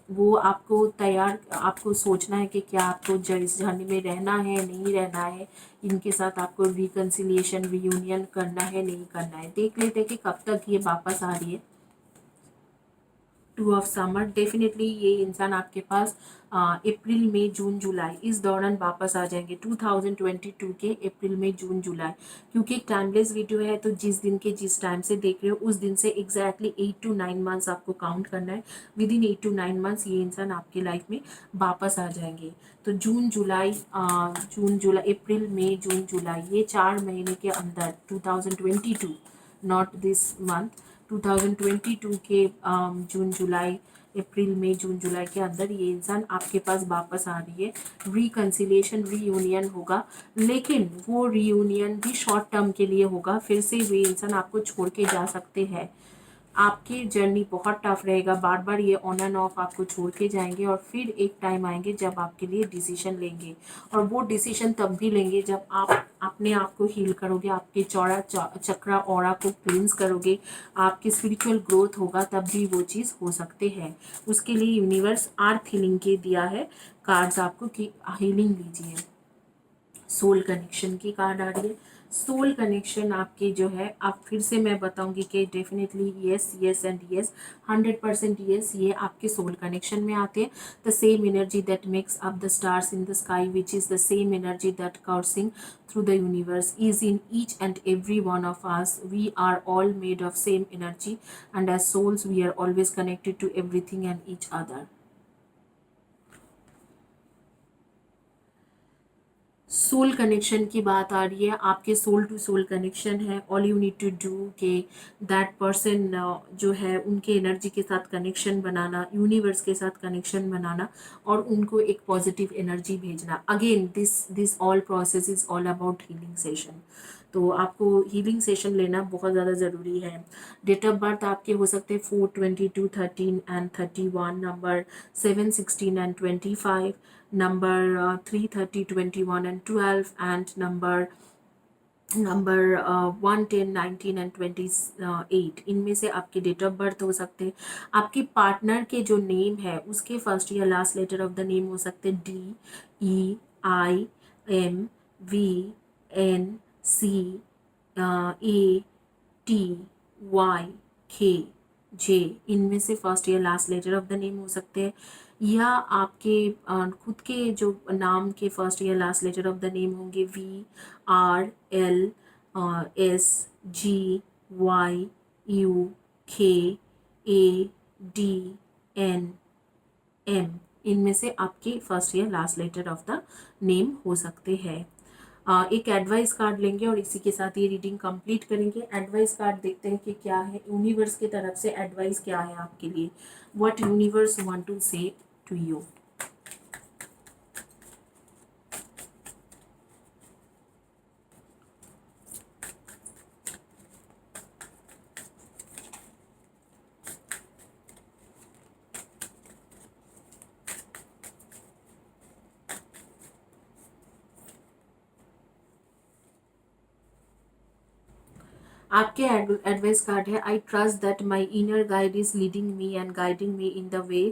वो आपको सोचना है कि क्या आपको इस जर्नी में रहना है, नहीं रहना है, इनके साथ आपको रिकन्सिलिएशन, रियूनियन करना है, नहीं करना है। देख लेते हैं कि कब तक ये वापस आ रही है। 2 ऑफ समर, डेफिनेटली ये इंसान आपके पास अप्रैल मई जून जुलाई इस दौरान वापस आ जाएंगे। 2022 के अप्रैल मई जून जुलाई, क्योंकि एक टाइमलेस वीडियो है, तो जिस दिन के जिस टाइम से देख रहे हो उस दिन से एग्जैक्टली 8 to 9 मंथ्स आपको काउंट करना है। विद इन 8 to 9 मंथ्स ये इंसान आपके लाइफ में वापस आ जाएंगे। तो जून जुलाई अप्रैल मई जून जुलाई, ये 4 महीने के अंदर 2022, नॉट दिस मंथ, 2022 के जून जुलाई अप्रैल मई जून जुलाई के अंदर ये इंसान आपके पास वापस आ रही है। रिकन्सिलिएशन, रीयूनियन होगा, लेकिन वो रीयूनियन भी शॉर्ट टर्म के लिए होगा। फिर से वे इंसान आपको छोड़ के जा सकते हैं। आपकी जर्नी बहुत टफ रहेगा, बार बार ये ऑन एंड ऑफ आपको छोड़ के जाएंगे, और फिर एक टाइम आएंगे जब आपके लिए डिसीजन लेंगे। और वो डिसीजन तब भी लेंगे जब आप अपने आप को हील करोगे, आपके चक्रा ऑरा को क्लींस करोगे, आपकी स्पिरिचुअल ग्रोथ होगा, तब भी वो चीज़ हो सकते हैं। उसके लिए यूनिवर्स अर्थ हीलिंग के दिया है कार्ड्स आपको कि हीलिंग लीजिए। सोल कनेक्शन की कार्ड आ रही है। सोल कनेक्शन आपके जो है, आप फिर से मैं बताऊंगी कि definitely yes, yes and yes, 100% yes, ये आपके सोल कनेक्शन में आते हैं। The same energy that makes up the stars in the sky, which is the same energy that coursing through the universe is in each and every one of us. We are all made of same energy, and as souls we are always connected to everything and each other. Soul connection की बात आ रही है, आपके soul to soul connection है। All you need to do के that person जो है उनके एनर्जी के साथ कनेक्शन बनाना, यूनिवर्स के साथ कनेक्शन बनाना, और उनको एक पॉजिटिव एनर्जी भेजना। Again this all process is all about healing session. तो आपको हीलिंग सेशन लेना बहुत ज़्यादा ज़रूरी है। डेट ऑफ बर्थ आपके हो सकते हैं 4, 22, 13 and 31, number 7, 16 and 25, number 3, 30, 21 and 12, and number 1, 10, 19 and 28, इनमें से आपके डेट ऑफ बर्थ हो सकते हैं। आपके पार्टनर के जो नेम है उसके फर्स्ट या last letter of the name हो सकते हैं DEIMVNCATYK, इनमें से फर्स्ट या last letter of the name हो सकते हैं। या आपके खुद के जो नाम के फर्स्ट या last letter of the name होंगे VRLSGYUKADNM, इनमें से आपके फर्स्ट या last letter of the name हो सकते हैं। एक एडवाइस कार्ड लेंगे और इसी के साथ ये रीडिंग कंप्लीट करेंगे। एडवाइस कार्ड देखते हैं कि क्या है यूनिवर्स की तरफ से एडवाइस, क्या है आपके लिए, what universe want to say to you. आपके एडवाइस कार्ड है, I trust that my inner guide is leading me and guiding me in the way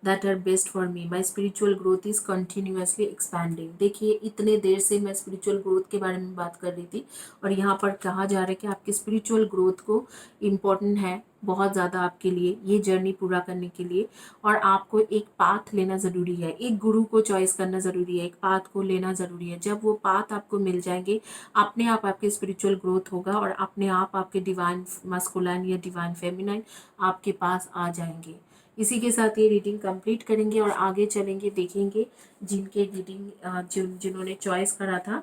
that are best for me, my spiritual growth is continuously expanding. देखिए इतने देर से मैं spiritual growth के बारे में बात कर रही थी और यहाँ पर कहा जा रहा है कि आपकी स्पिरिचुअल ग्रोथ को इम्पोर्टेंट है बहुत ज़्यादा आपके लिए ये जर्नी पूरा करने के लिए। और आपको एक पाथ लेना ज़रूरी है, एक गुरु को चॉइस करना ज़रूरी है, एक पाथ को लेना ज़रूरी है। जब वो पाथ आपको मिल जाएंगे अपने आप आपकी स्पिरिचुअल ग्रोथ होगा और अपने आप आपके डिवाइन मस्कुलाइन या डिवाइन फेमिनाइन आपके पास आ जाएंगे। इसी के साथ ये रीडिंग कंप्लीट करेंगे और आगे चलेंगे, देखेंगे जिनके रीडिंग जिन्होंने चॉइस करा था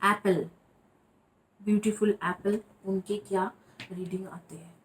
एप्पल, ब्यूटीफुल एप्पल, उनके क्या रीडिंग आते हैं।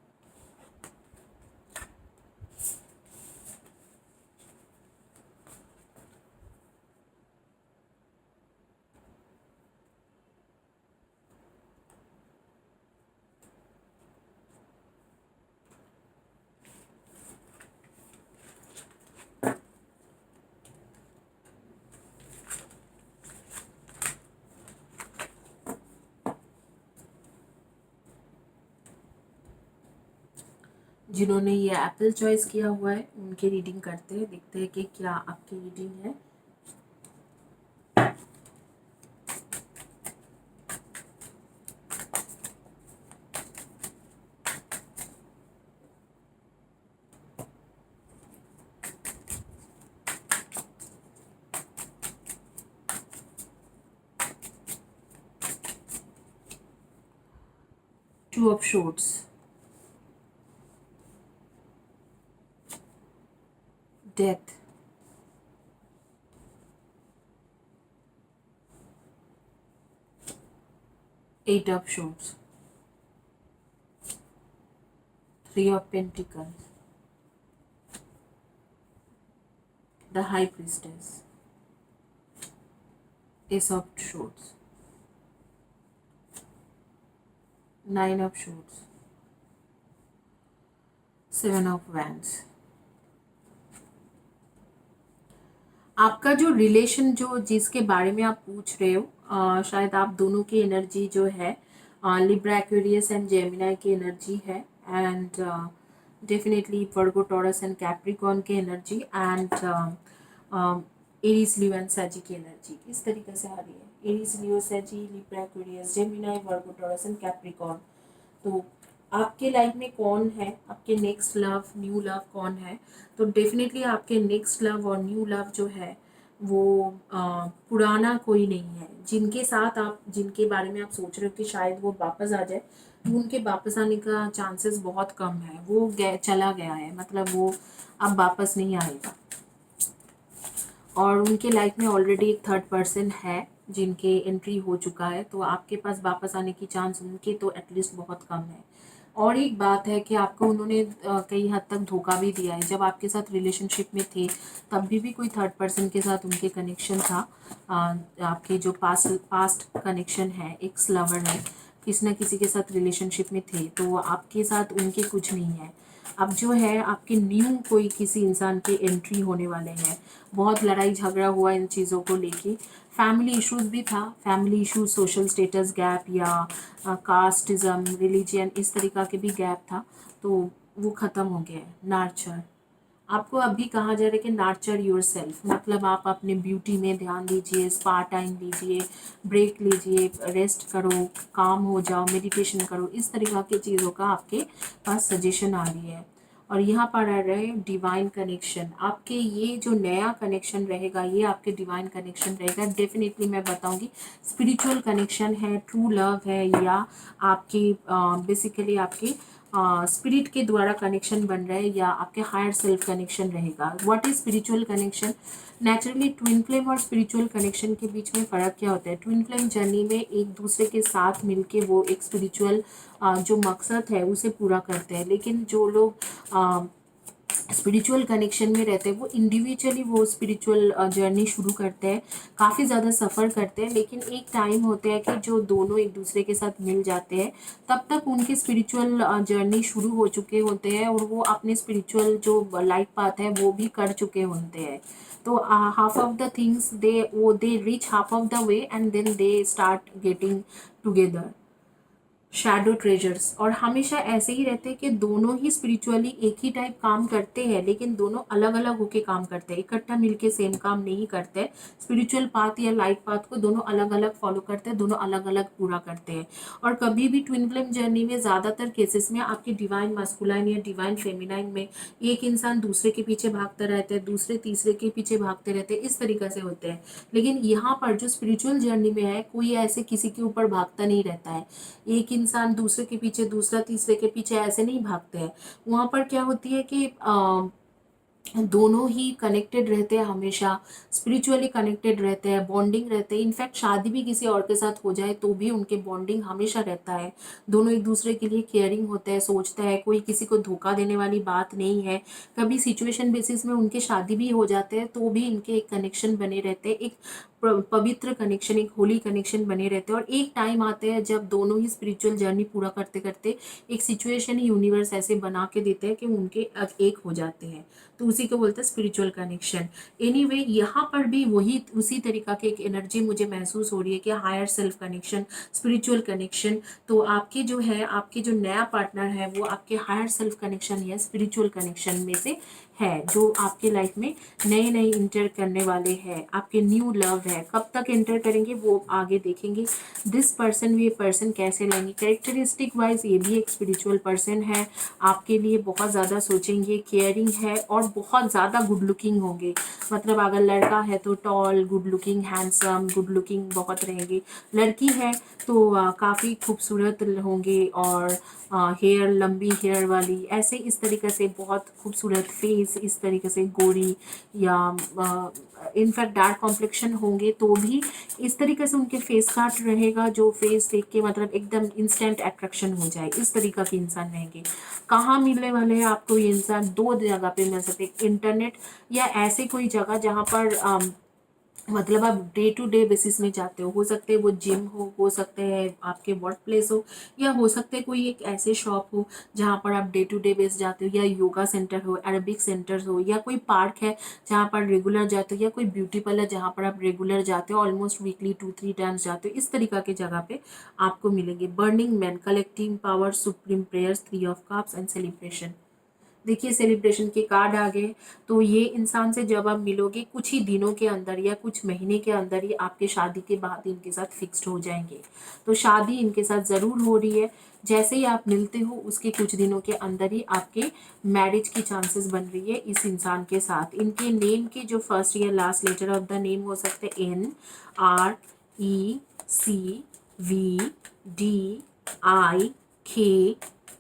जिन्होंने ये एप्पल चॉइस किया हुआ है उनके रीडिंग करते हैं, देखते हैं कि क्या आपकी रीडिंग है। Two of swords, death, eight of swords, three of pentacles, the high priestess, ace of swords, nine of swords, seven of wands. आपका जो रिलेशन, जो जिसके बारे में आप पूछ रहे हो, शायद आप दोनों की एनर्जी जो है लिब्रा एक्वेरियस एंड जेमिनाई की एनर्जी है, and definitely Virgo Taurus and Capricorn की energy, and Aries Leo and Sagi की एनर्जी इस तरीके से आ रही है। Aries Leo Sagi Libra Aquarius Gemini Virgo Taurus and Capricorn. तो आपके लाइफ में कौन है, आपके नेक्स्ट लव न्यू लव कौन है? तो डेफिनेटली आपके नेक्स्ट लव और न्यू लव जो है वो पुराना कोई नहीं है। जिनके साथ आप, जिनके बारे में आप सोच रहे हो कि शायद वो वापस आ जाए, तो उनके वापस आने का चांसेस बहुत कम है। वो चला गया है, मतलब वो अब वापस नहीं आएगा। और उनके लाइफ में ऑलरेडी एक थर्ड पर्सन है जिनके एंट्री हो चुका है, तो आपके पास वापस आने की चांस उनके तो एटलीस्ट बहुत कम है। और एक बात है कि आपको उन्होंने कई हद तक धोखा भी दिया है। जब आपके साथ रिलेशनशिप में थे तब भी कोई थर्ड पर्सन के साथ उनके कनेक्शन था। आपके जो पास्ट कनेक्शन है, एक्स लवर है, किसी न किसी के साथ रिलेशनशिप में थे, तो आपके साथ उनके कुछ नहीं है। अब जो है आपके न्यू कोई किसी इंसान के एंट्री होने वाले हैं। बहुत लड़ाई झगड़ा हुआ इन चीज़ों को लेके, फैमिली इश्यूज भी था, family issues, social status gap या कास्टिज़म, रिलीजियन, इस तरीक़ा के भी गैप था, तो वो ख़त्म हो गया है। नार्चर, आपको अभी कहा जा रहा है कि नार्चर योर सेल्फ, मतलब आप अपने ब्यूटी में ध्यान दीजिए, स्पा टाइम लीजिए, ब्रेक लीजिए, रेस्ट करो, काम हो जाओ, मेडिटेशन करो, इस तरीक़ा की चीज़ों का आपके पास सजेशन आ रही है। और यहाँ पर आ रहे डिवाइन कनेक्शन, आपके ये जो नया कनेक्शन रहेगा ये आपके डिवाइन कनेक्शन रहेगा। डेफिनेटली मैं बताऊंगी स्पिरिचुअल कनेक्शन है, ट्रू लव है, या आपकी बेसिकली आपकी स्पिरिट के द्वारा कनेक्शन बन रहा है या आपके हायर सेल्फ कनेक्शन रहेगा। What is spiritual connection? Naturally twin flame और स्पिरिचुअल कनेक्शन के बीच में फ़र्क क्या होता है? ट्विन फ्लेम जर्नी में एक दूसरे के साथ मिलके वो एक स्पिरिचुअल जो मकसद है उसे पूरा करते हैं, लेकिन जो लोग स्पिरिचुअल कनेक्शन में रहते हैं वो इंडिविजुअली वो स्पिरिचुअल जर्नी शुरू करते हैं, काफ़ी ज़्यादा सफ़र करते हैं, लेकिन एक टाइम होता है कि जो दोनों एक दूसरे के साथ मिल जाते हैं तब तक उनकी स्पिरिचुअल जर्नी शुरू हो चुके होते हैं और वो अपने स्पिरिचुअल जो लाइफ पाथ है वो भी कर चुके होते हैं। तो half of the things they reach half of the way and then they start getting together. Shadow treasures, और हमेशा ऐसे ही रहते हैं कि दोनों ही स्पिरिचुअली एक ही टाइप काम करते हैं, लेकिन दोनों अलग अलग होके काम करते हैं, इकट्ठा मिलके सेम काम नहीं करते। स्पिरिचुअल पाथ या लाइफ पाथ को दोनों अलग अलग फॉलो करते हैं, दोनों अलग अलग पूरा करते हैं। और कभी भी ट्विन फ्लेम जर्नी में ज़्यादातर केसेस में आपके डिवाइन मास्कुलाइन या डिवाइन फेमिनाइन में एक इंसान दूसरे के पीछे भागता रहता है, दूसरे तीसरे के पीछे भागते रहते हैं, इस तरीके से होते हैं। लेकिन यहाँ पर जो स्पिरिचुअल जर्नी में है कोई ऐसे किसी के ऊपर भागता नहीं रहता है, एक इंसान दूसरे के पीछे, दूसरा तीसरे के पीछे ऐसे नहीं भागते हैं। वहाँ पर क्या होती है कि दोनों ही कनेक्टेड रहते हैं, हमेशा स्पिरिचुअली कनेक्टेड रहते हैं, बॉन्डिंग रहते हैं। इनफैक्ट शादी भी किसी और के साथ हो जाए तो भी उनके बॉन्डिंग हमेशा रहता है। दोनों एक दूसरे के लिए केयरिंग होते हैं, सोचते हैं, कोई किसी को धोखा देने वाली बात नहीं है। कभी सिचुएशन बेसिस में उनके शादी भी हो जाते हैं तो भी इनके एक कनेक्शन बने रहते हैं, एक पवित्र कनेक्शन, एक होली कनेक्शन बने रहते हैं। और एक टाइम आते हैं जब दोनों ही स्पिरिचुअल जर्नी पूरा करते करते एक सिचुएशन यूनिवर्स ऐसे बना के देते हैं कि उनके एक हो जाते हैं, तो उसी को बोलते हैं स्पिरिचुअल कनेक्शन। एनीवे यहाँ पर भी वही उसी तरीका की एक एनर्जी मुझे महसूस हो रही है कि higher self connection, spiritual connection. तो आपके जो है, आपके जो नया पार्टनर है वो आपके हायर सेल्फ कनेक्शन या स्पिरिचुअल कनेक्शन में से है, जो आपके लाइफ में नए नए इंटर करने वाले हैं, आपके न्यू लव है। कब तक इंटर करेंगे वो आगे देखेंगे। दिस पर्सन, ये पर्सन कैसे लेंगे कैरेक्टरिस्टिक वाइज, ये भी एक स्पिरिचुअल पर्सन है, आपके लिए बहुत ज़्यादा सोचेंगे, केयरिंग है और बहुत ज़्यादा गुड लुकिंग होंगे। मतलब अगर लड़का है तो tall, good looking, handsome, good looking बहुत रहेंगे। लड़की है तो काफ़ी खूबसूरत होंगे और हेयर, लंबी हेयर वाली, ऐसे इस तरीके से बहुत खूबसूरत फेस, इस तरीके से गोरी या इनफैक्ट डार्क कॉम्प्लेक्शन होंगे तो भी इस तरीके से उनके फेस काट रहेगा जो फेस देख के मतलब एकदम इंस्टेंट अट्रैक्शन हो जाए, इस तरीका के इंसान रहेंगे। कहाँ मिलने वाले हैं आपको ये इंसान? दो जगह पे मिल सकते हैं, इंटरनेट या ऐसे कोई जगह जहाँ पर मतलब आप डे टू डे बेसिस में जाते हो सकते हैं वो जिम हो सकते हैं आपके वर्क प्लेस हो, या हो सकते हैं कोई एक ऐसे शॉप हो जहाँ पर आप डे टू डे बेस जाते हो, या योगा सेंटर हो, अरेबिक सेंटर्स हो, या कोई पार्क है जहाँ पर रेगुलर जाते हो, या कोई ब्यूटी पार्लर जहाँ पर आप रेगुलर जाते हो, ऑलमोस्ट वीकली 2-3 टाइम्स जाते हो, इस तरीका के जगह पे आपको मिलेंगे। Burning man, collecting power, supreme prayers, 3 of cups and celebration. देखिए सेलिब्रेशन के कार्ड आ गए, तो ये इंसान से जब आप मिलोगे कुछ ही दिनों के अंदर या कुछ महीने के अंदर ही आपके शादी के बाद इनके साथ फिक्स्ड हो जाएंगे। तो शादी इनके साथ ज़रूर हो रही है, जैसे ही आप मिलते हो उसके कुछ दिनों के अंदर ही आपके मैरिज की चांसेस बन रही है इस इंसान के साथ। इनके नेम के जो फर्स्ट या last letter of the name हो सकते हैं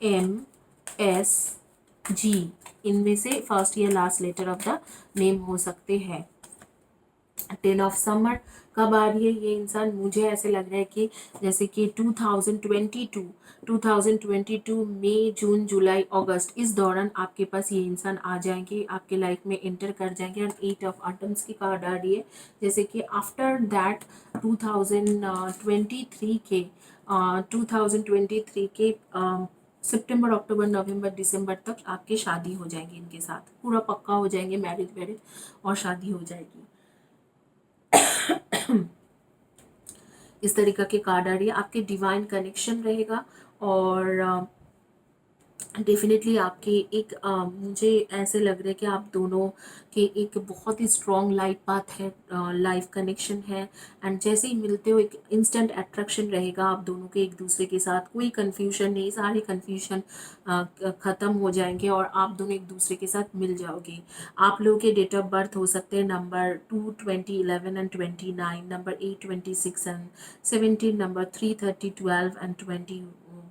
NRECVDIKMS जी, इनमें से फर्स्ट या last letter of the name हो सकते हैं। 10 ऑफ समर कब आ रही है ये इंसान? मुझे ऐसे लग रहा है कि जैसे कि 2022 मई, जून, जुलाई, अगस्त, इस दौरान आपके पास ये इंसान आ जाएंगे, आपके लाइफ में एंटर कर जाएंगे। और 8 ऑफ आटम्स की कार्ड आ रही है, जैसे कि आफ्टर दैट 2023 के सितंबर, अक्टूबर, नवंबर, दिसंबर तक आपकी शादी हो जाएगी इनके साथ, पूरा पक्का हो जाएंगे, मैरिज और शादी हो जाएगी। इस तरीका के कार्ड आ रही है, आपके डिवाइन कनेक्शन रहेगा और डेफिनेटली आपके एक मुझे ऐसे लग रहा है कि आप दोनों के एक बहुत ही स्ट्रॉन्ग लाइफ पाथ है, लाइफ कनेक्शन है। एंड जैसे ही मिलते हो एक इंस्टेंट अट्रैक्शन रहेगा आप दोनों के एक दूसरे के साथ, कोई कन्फ्यूजन नहीं, सारे कन्फ्यूजन ख़त्म हो जाएंगे और आप दोनों एक दूसरे के साथ मिल जाओगे। आप लोगों के डेट ऑफ बर्थ हो सकते हैं number 2, 20, 11 and 29, number 8, 26 and 17, number 3, 30, 12 and 20,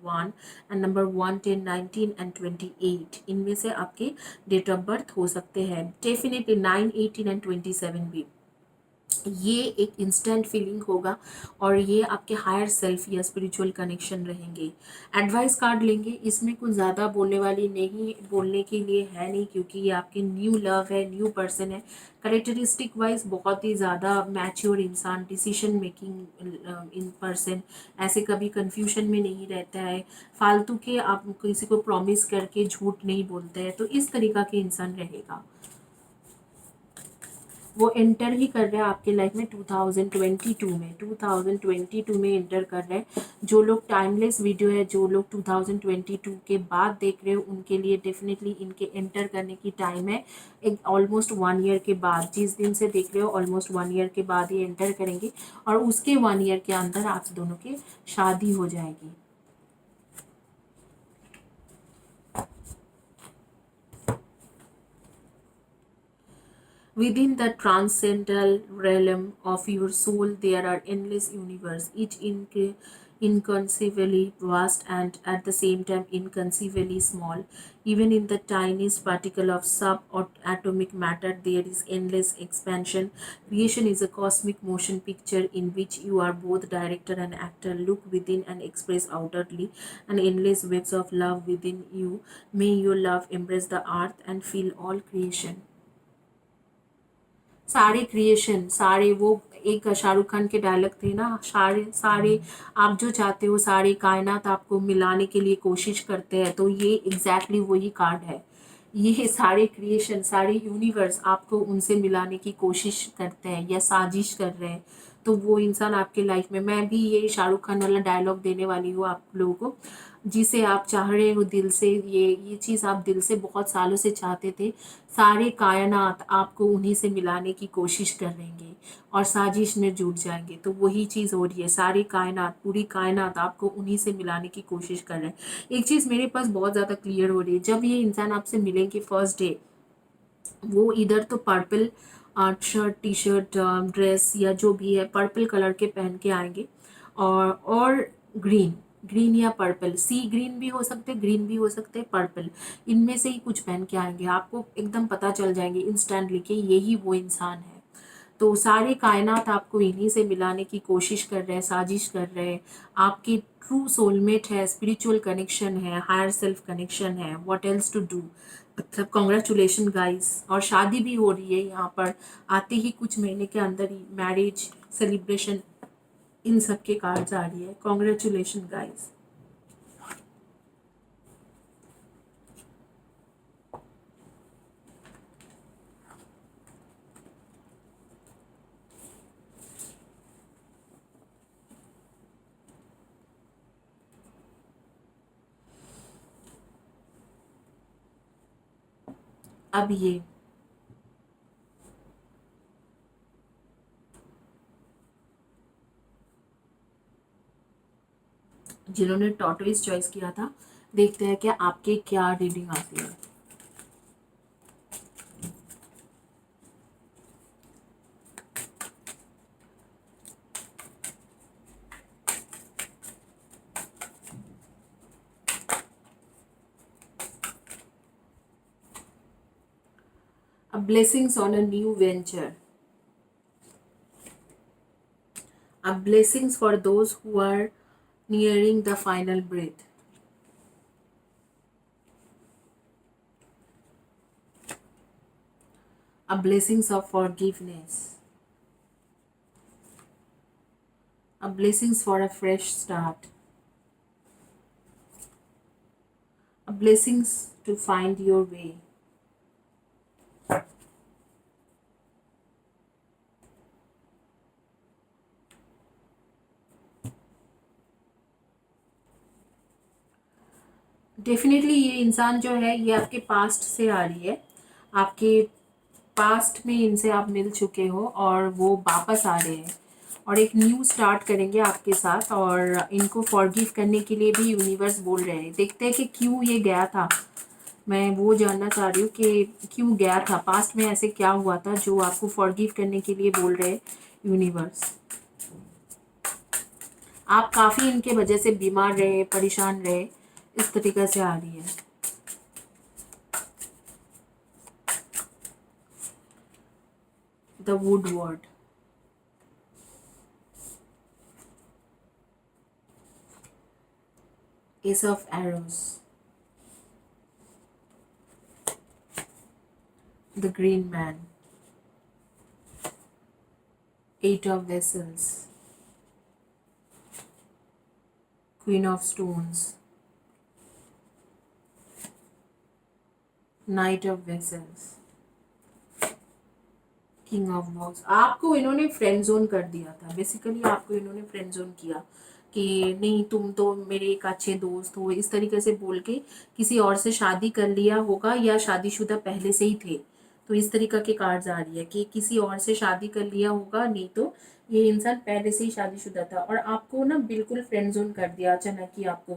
1 and number 1, 10, 19 and 28, इनमें से आपके डेट ऑफ बर्थ हो सकते हैं। डेफिनेटली 9, 18 एंड 27 भी। ये एक इंस्टेंट फीलिंग होगा और ये आपके हायर सेल्फ या स्पिरिचुअल कनेक्शन रहेंगे। एडवाइस कार्ड लेंगे, इसमें कुछ ज़्यादा बोलने के लिए है नहीं, क्योंकि ये आपके न्यू लव है, न्यू पर्सन है। करेक्टरिस्टिक वाइज बहुत ही ज़्यादा मैच्योर इंसान, डिसीजन मेकिंग इन पर्सन, ऐसे कभी कन्फ्यूजन में नहीं रहता है, फालतू के आप किसी को प्रॉमिस करके झूठ नहीं बोलते हैं, तो इस तरीका के इंसान रहेगा। वो एंटर ही कर रहे हैं आपके लाइफ में 2022 में एंटर कर रहे हैं। जो लोग टाइमलेस वीडियो है, जो लोग 2022 के बाद देख रहे हो, उनके लिए डेफिनेटली इनके एंटर करने की टाइम है। एक ऑलमोस्ट 1 ईयर के बाद, जिस दिन से देख रहे हो ऑलमोस्ट 1 ईयर के बाद ये एंटर करेंगे और उसके 1 ईयर के अंदर आप दोनों की शादी हो जाएगी। Within the transcendental realm of your soul, there are endless universes, each inconceivably vast and at the same time inconceivably small. Even in the tiniest particle of subatomic matter, there is endless expansion. Creation is a cosmic motion picture in which you are both director and actor. Look within and express outwardly an endless waves of love within you. May your love embrace the earth and fill all creation. सारे creation, सारे वो एक शाहरुख खान के dialogue थे ना, सारे सारे आप जो चाहते हो सारे कायनात आपको मिलाने के लिए कोशिश करते हैं, तो ये एग्जैक्टली वही कार्ड है। ये सारे क्रिएशन, सारे यूनिवर्स आपको उनसे मिलाने की कोशिश करते हैं या साजिश कर रहे हैं। तो वो इंसान आपके लाइफ में, मैं भी ये शाहरुख खान वाला डायलॉग देने वाली हूँ आप लोगों को, जिसे आप चाह रहे हो दिल से, ये चीज़ आप दिल से बहुत सालों से चाहते थे। सारे कायनात आपको उन्हीं से मिलाने की कोशिश करेंगे और साजिश में जुट जाएंगे। तो वही चीज़ हो रही है, सारी कायनात, पूरी कायनात आपको उन्हीं से मिलाने की कोशिश कर रहे हैं। एक चीज़ मेरे पास बहुत ज़्यादा क्लियर हो रही है, जब ये इंसान आपसे मिलेंगे फर्स्ट डे, वो इधर तो purple shirt, T shirt, dress या जो भी है पर्पल कलर के पहन के आएंगे, और ग्रीन, ग्रीन या पर्पल, सी ग्रीन भी हो सकते, ग्रीन भी हो सकते, पर्पल, इनमें से ही कुछ पहन के आएंगे। आपको एकदम पता चल जाएंगे इंस्टेंटली कि यही वो इंसान है। तो सारे कायनात आपको इन्हीं से मिलाने की कोशिश कर रहे हैं, साजिश कर रहे हैं। आपकी ट्रू सोलमेट है, स्पिरिचुअल कनेक्शन है, हायर सेल्फ कनेक्शन है, व्हाट एल्स टू डू। मतलब कॉन्ग्रेचुलेशन गाइस। और शादी भी हो रही है यहाँ पर, आते ही कुछ महीने के अंदर ही मैरिज सेलिब्रेशन, इन सब के कार्ड्स आ रही है। Congratulation guys. अब ये जिन्होंने टॉर्टोइस चॉइस किया था, देखते हैं कि आपके क्या रीडिंग आती है। A blessings on a new venture. A blessings for those who are nearing the final breath. A blessings of forgiveness. A blessings for a fresh start. A blessings to find your way. Definitely ये इंसान जो है ये आपके past से आ रही है। आपके पास्ट में इनसे आप मिल चुके हो और वो वापस आ रहे हैं और एक न्यू स्टार्ट करेंगे आपके साथ, और इनको फॉरगिव करने के लिए भी यूनिवर्स बोल रहे हैं। देखते हैं कि क्यों ये गया था। मैं वो जानना चाह रही हूँ कि क्यों गया था, पास्ट में ऐसे क्या हुआ था जो आपको फॉरगिव करने के लिए बोल रहे हैं यूनिवर्स। आप काफ़ी इनके वजह से बीमार रहे, परेशान रहे, इस तरीक़े से आ रही है। The Woodward, ace of arrows, the green man, eight of vessels, queen of stones, knight of vessels, king of wands. आपको इन्होंने फ्रेंड जोन कर दिया था, बेसिकली आपको इन्होंने फ्रेंड जोन किया कि नहीं तुम तो मेरे एक अच्छे दोस्त हो, इस तरीके से बोल के किसी और से शादी कर लिया होगा या शादीशुदा पहले से ही थे। तो इस तरीके के कार्ड्स आ रही है कि किसी और से शादी कर लिया होगा, नहीं तो ये इंसान पहले से ही शादीशुदा था और आपको ना बिल्कुल फ्रेंड जोन कर दिया अचानक ही आपको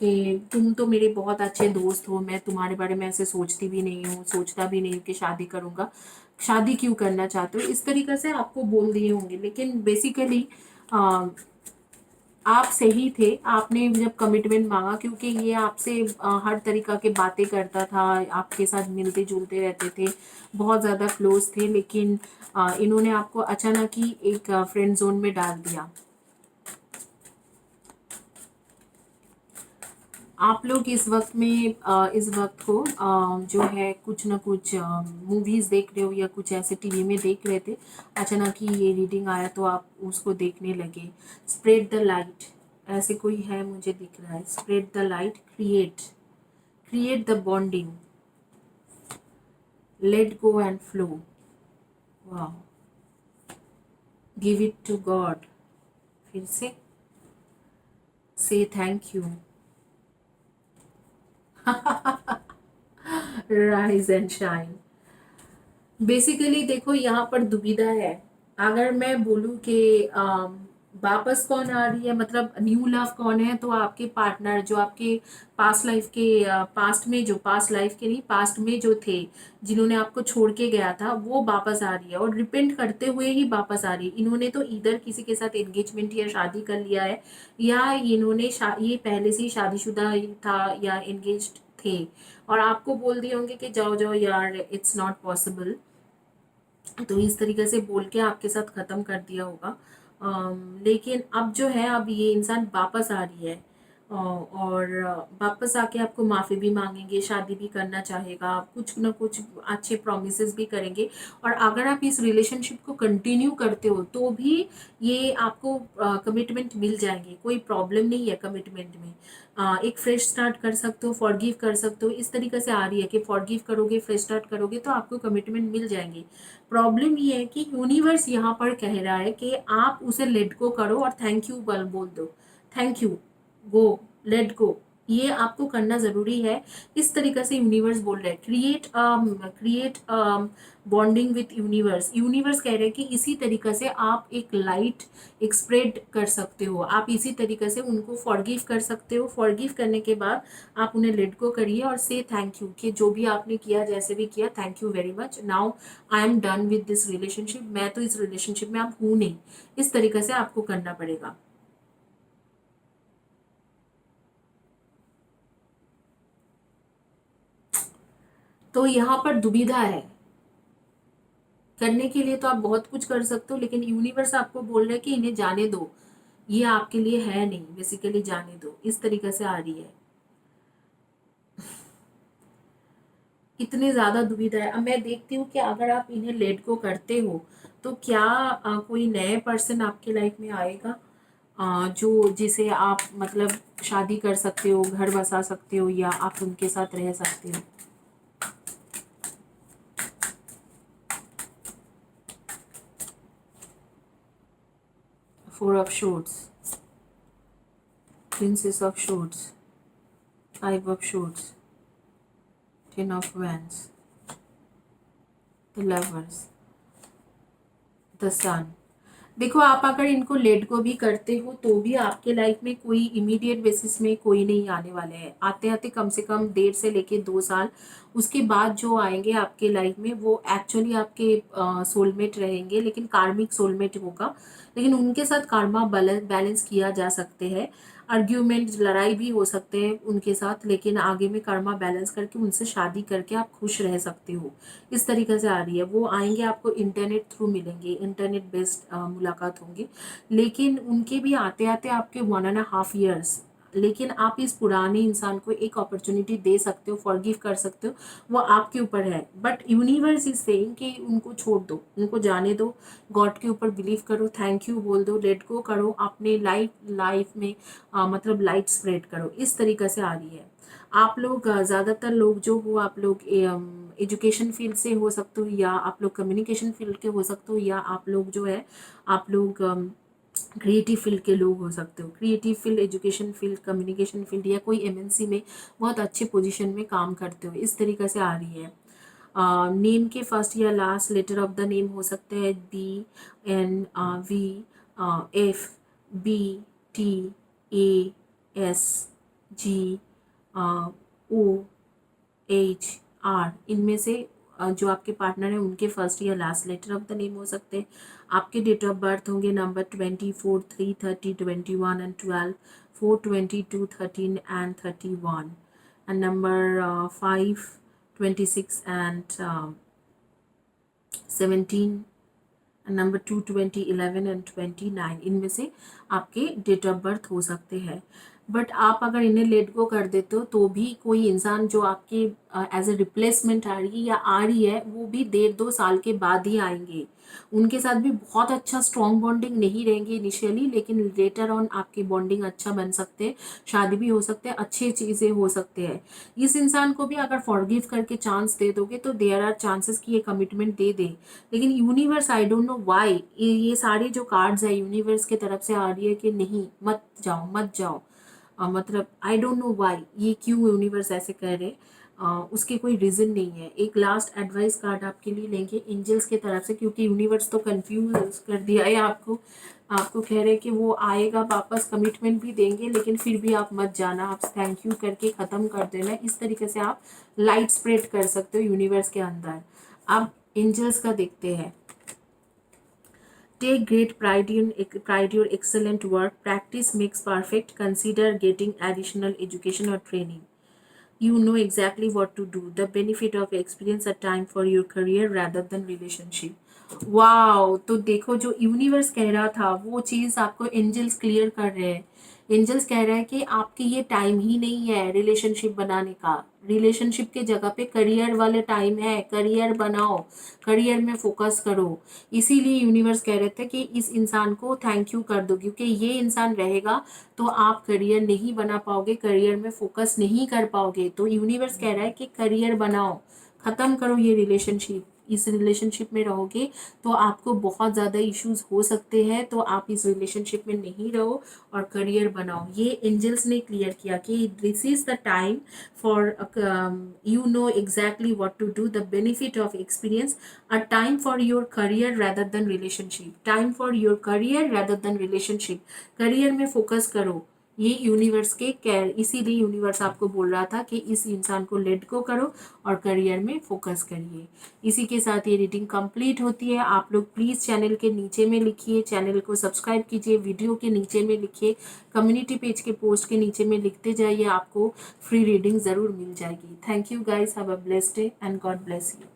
कि तुम तो मेरे बहुत अच्छे दोस्त हो, मैं तुम्हारे बारे में ऐसे सोचती भी नहीं हूँ, सोचता भी नहीं हूँ कि शादी करूँगा, शादी क्यों करना चाहते हो, इस तरीके से आपको बोल दिए होंगे। लेकिन बेसिकली आप सही थे, आपने जब कमिटमेंट मांगा, क्योंकि ये आपसे हर तरीक़ा के बातें करता था, आपके साथ मिलते जुलते रहते थे, बहुत ज़्यादा क्लोज थे, लेकिन इन्होंने आपको अचानक ही एक फ्रेंड जोन में डाल दिया। आप लोग इस वक्त में इस वक्त को जो है कुछ ना कुछ मूवीज़ देख रहे हो या कुछ ऐसे टीवी में देख रहे थे, अचानक ही ये रीडिंग आया तो आप उसको देखने लगे। स्प्रेड द लाइट, ऐसे कोई है मुझे दिख रहा है। Spread the light, create the bonding, let go and flow, वाह, गिव इट टू गॉड, फिर से thank you, rise and shine. Basically देखो यहाँ पर दुविधा है। अगर मैं बोलूँ कि वापस कौन आ रही है, मतलब न्यू लव कौन है, तो आपके पार्टनर जो आपके पास्ट लाइफ के पास्ट में, जो पास्ट लाइफ के नहीं, पास्ट में जो थे, जिन्होंने आपको छोड़ के गया था, वो वापस आ रही है और रिपेंट करते हुए ही वापस आ रही है। इन्होंने तो इधर किसी के साथ एंगेजमेंट या शादी कर लिया है, या इन्होंने ये पहले से ही शादीशुदा था या एंगेज्ड थे और आपको बोल दिए होंगे कि जाओ जाओ यार, इट्स नॉट पॉसिबल, तो इस तरीके से बोल के आपके साथ ख़त्म कर दिया होगा। लेकिन अब जो है, अब ये इंसान वापस आ रही है और वापस आके आपको माफ़ी भी मांगेंगे, शादी भी करना चाहेगा, कुछ ना कुछ अच्छे प्रॉमिसेस भी करेंगे। और अगर आप इस रिलेशनशिप को कंटिन्यू करते हो तो भी ये आपको कमिटमेंट मिल जाएंगे, कोई प्रॉब्लम नहीं है कमिटमेंट में। एक फ्रेश स्टार्ट कर सकते हो, फॉरगिव कर सकते हो, इस तरीके से आ रही है कि फॉरगिव करोगे, फ्रेश स्टार्ट करोगे तो आपको कमिटमेंट मिल जाएंगे। प्रॉब्लम ये है कि यूनिवर्स यहाँ पर कह रहा है कि आप उसे लेट गो करो और थैंक यू बोल दो, thank you, go, let go, ये आपको करना ज़रूरी है। इस तरीके से यूनिवर्स बोल रहा है। Create bonding with universe. Universe कह रहे हैं कि इसी तरीके से आप एक लाइट एक स्प्रेड कर सकते हो, आप इसी तरीके से उनको फॉरगिव कर सकते हो। फॉरगिव करने के बाद आप उन्हें लेट गो करिए और से थैंक यू कि जो भी आपने किया, जैसे भी किया, thank you very much, now I am done with this relationship, मैं तो इस रिलेशनशिप में अब हूँ नहीं। इस तरीके से आपको करना पड़ेगा। तो यहाँ पर दुविधा है। करने के लिए तो आप बहुत कुछ कर सकते हो, लेकिन यूनिवर्स आपको बोल रहा है कि इन्हें जाने दो, ये आपके लिए है नहीं, बेसिकली जाने दो, इस तरीके से आ रही है। इतनी ज़्यादा दुविधा है। अब मैं देखती हूँ कि अगर आप इन्हें लेट गो करते हो तो क्या कोई नए पर्सन आपके लाइफ में आएगा, जो जिसे आप मतलब शादी कर सकते हो, घर बसा सकते हो, या आप उनके साथ रह सकते हो। Four of swords, princess of swords, five of swords, ten of wands, the lovers, the sun. देखो, आप अगर इनको लेट गो भी करते हो तो भी आपके लाइफ में कोई इमीडिएट बेसिस में कोई नहीं आने वाले हैं। आते आते कम से कम 1.5 से लेके 2 साल उसके बाद जो आएंगे आपके लाइफ में वो एक्चुअली आपके सोलमेट रहेंगे, लेकिन कार्मिक सोलमेट होगा, लेकिन उनके साथ कार्मा बैलेंस किया जा सकते हैं। आर्ग्यूमेंट, लड़ाई भी हो सकते हैं उनके साथ, लेकिन आगे में कर्मा बैलेंस करके उनसे शादी करके आप खुश रह सकते हो। इस तरीके से आ रही है। वो आएंगे, आपको इंटरनेट थ्रू मिलेंगे, इंटरनेट बेस्ड मुलाकात होंगे, लेकिन उनके भी आते आते आपके 1.5 years, लेकिन आप इस पुराने इंसान को एक अपॉर्चुनिटी दे सकते हो, फॉरगिव कर सकते हो, वो आपके ऊपर है। बट यूनिवर्स इज सेइंग कि उनको छोड़ दो, उनको जाने दो, गॉड के ऊपर बिलीव करो, थैंक यू बोल दो, लेट गो करो, अपने लाइफ में मतलब लाइट स्प्रेड करो। इस तरीके से आ रही है। आप लोग ज़्यादातर लोग जो हो, आप लोग एजुकेशन फील्ड से हो सकते हो, या आप लोग कम्युनिकेशन फील्ड के हो सकते हो, या आप लोग जो है आप लोग क्रिएटिव फील्ड के लोग हो सकते हो। Creative field, education field, communication field, या कोई एमएनसी में बहुत अच्छे पोजीशन में काम करते हो। इस तरीके से आ रही है। नेम के फर्स्ट या last letter of the name हो सकते हैं BNV, F, B, T, A, S, G, OHR। इनमें से जो आपके पार्टनर है उनके फर्स्ट या last letter of the name हो सकते हैं। आपके डेट ऑफ बर्थ होंगे number 24, 3, 30, 21 and 12, 4, 22, 13 and 31, and number 5, 26 and 17, number 2, 20, 11 and 29। इनमें से आपके डेट ऑफ बर्थ हो सकते हैं। बट आप अगर इन्हें लेट गो कर देते हो तो भी कोई इंसान जो आपके एज ए रिप्लेसमेंट आ रही है या आ रही है, वो भी 1.5-2 साल के बाद ही आएंगे। उनके साथ भी बहुत अच्छा स्ट्रॉन्ग बॉन्डिंग नहीं रहेंगे इनिशियली, लेकिन लेटर ऑन आपकी बॉन्डिंग अच्छा बन सकते हैं, शादी भी हो सकते हैं, अच्छी चीज़ें हो सकते हैं। इस इंसान को भी अगर फॉरगिव करके चांस दे दोगे तो देयर आर चांसेस कि ये कमिटमेंट दे दे। लेकिन universe, I don't know why, ये सारे जो कार्ड्स है यूनिवर्स की तरफ से आ रही है कि नहीं, मत जाओ मत जाओ। मतलब आई डोंट नो व्हाई, ये क्यों यूनिवर्स ऐसे कह रहे, उसके कोई रीज़न नहीं है। एक लास्ट एडवाइस कार्ड आपके लिए लेंगे एंजल्स की तरफ से, क्योंकि यूनिवर्स तो कंफ्यूज कर दिया है आपको। आपको कह रहे हैं कि वो आएगा वापस, कमिटमेंट भी देंगे, लेकिन फिर भी आप मत जाना, आप थैंक यू करके ख़त्म कर देना। इस तरीके से आप लाइट स्प्रेड कर सकते हो यूनिवर्स के अंदर। अब एंजल्स का देखते हैं। Take great pride your excellent work. Practice makes perfect. Consider getting additional education or training. You know exactly what to do. The benefit of experience a time for your career rather than relationship. Wow, तो देखो जो universe कह रहा था वो चीज़ आपको angels clear कर रहे हैं। एंजल्स कह रहा है कि आपके ये टाइम ही नहीं है रिलेशनशिप बनाने का। रिलेशनशिप के जगह पे करियर वाले टाइम है, करियर बनाओ, करियर में फोकस करो। इसीलिए यूनिवर्स कह रहे थे कि इस इंसान को थैंक यू कर दो, क्योंकि ये इंसान रहेगा तो आप करियर नहीं बना पाओगे, करियर में फोकस नहीं कर पाओगे। तो यूनिवर्स कह रहा है कि करियर बनाओ, ख़त्म करो ये रिलेशनशिप। इस रिलेशनशिप में रहोगे तो आपको बहुत ज़्यादा इश्यूज हो सकते हैं, तो आप इस रिलेशनशिप में नहीं रहो और करियर बनाओ। ये एंजल्स ने क्लियर किया कि this is the time for you know exactly what to do, the benefit of experience, a time for your career rather than relationship, time for your career rather than relationship. Career में focus करो, ये universe के कैर, इसीलिए universe आपको बोल रहा था कि इस इंसान को लेट गो करो और करियर में फोकस करिए। इसी के साथ ये रीडिंग कंप्लीट होती है। आप लोग प्लीज़ चैनल के नीचे में लिखिए, चैनल को सब्सक्राइब कीजिए, वीडियो के नीचे में लिखिए, कम्युनिटी पेज के पोस्ट के नीचे में लिखते जाइए, आपको फ्री रीडिंग ज़रूर मिल जाएगी। Thank you guys, have a blessed day and God bless you.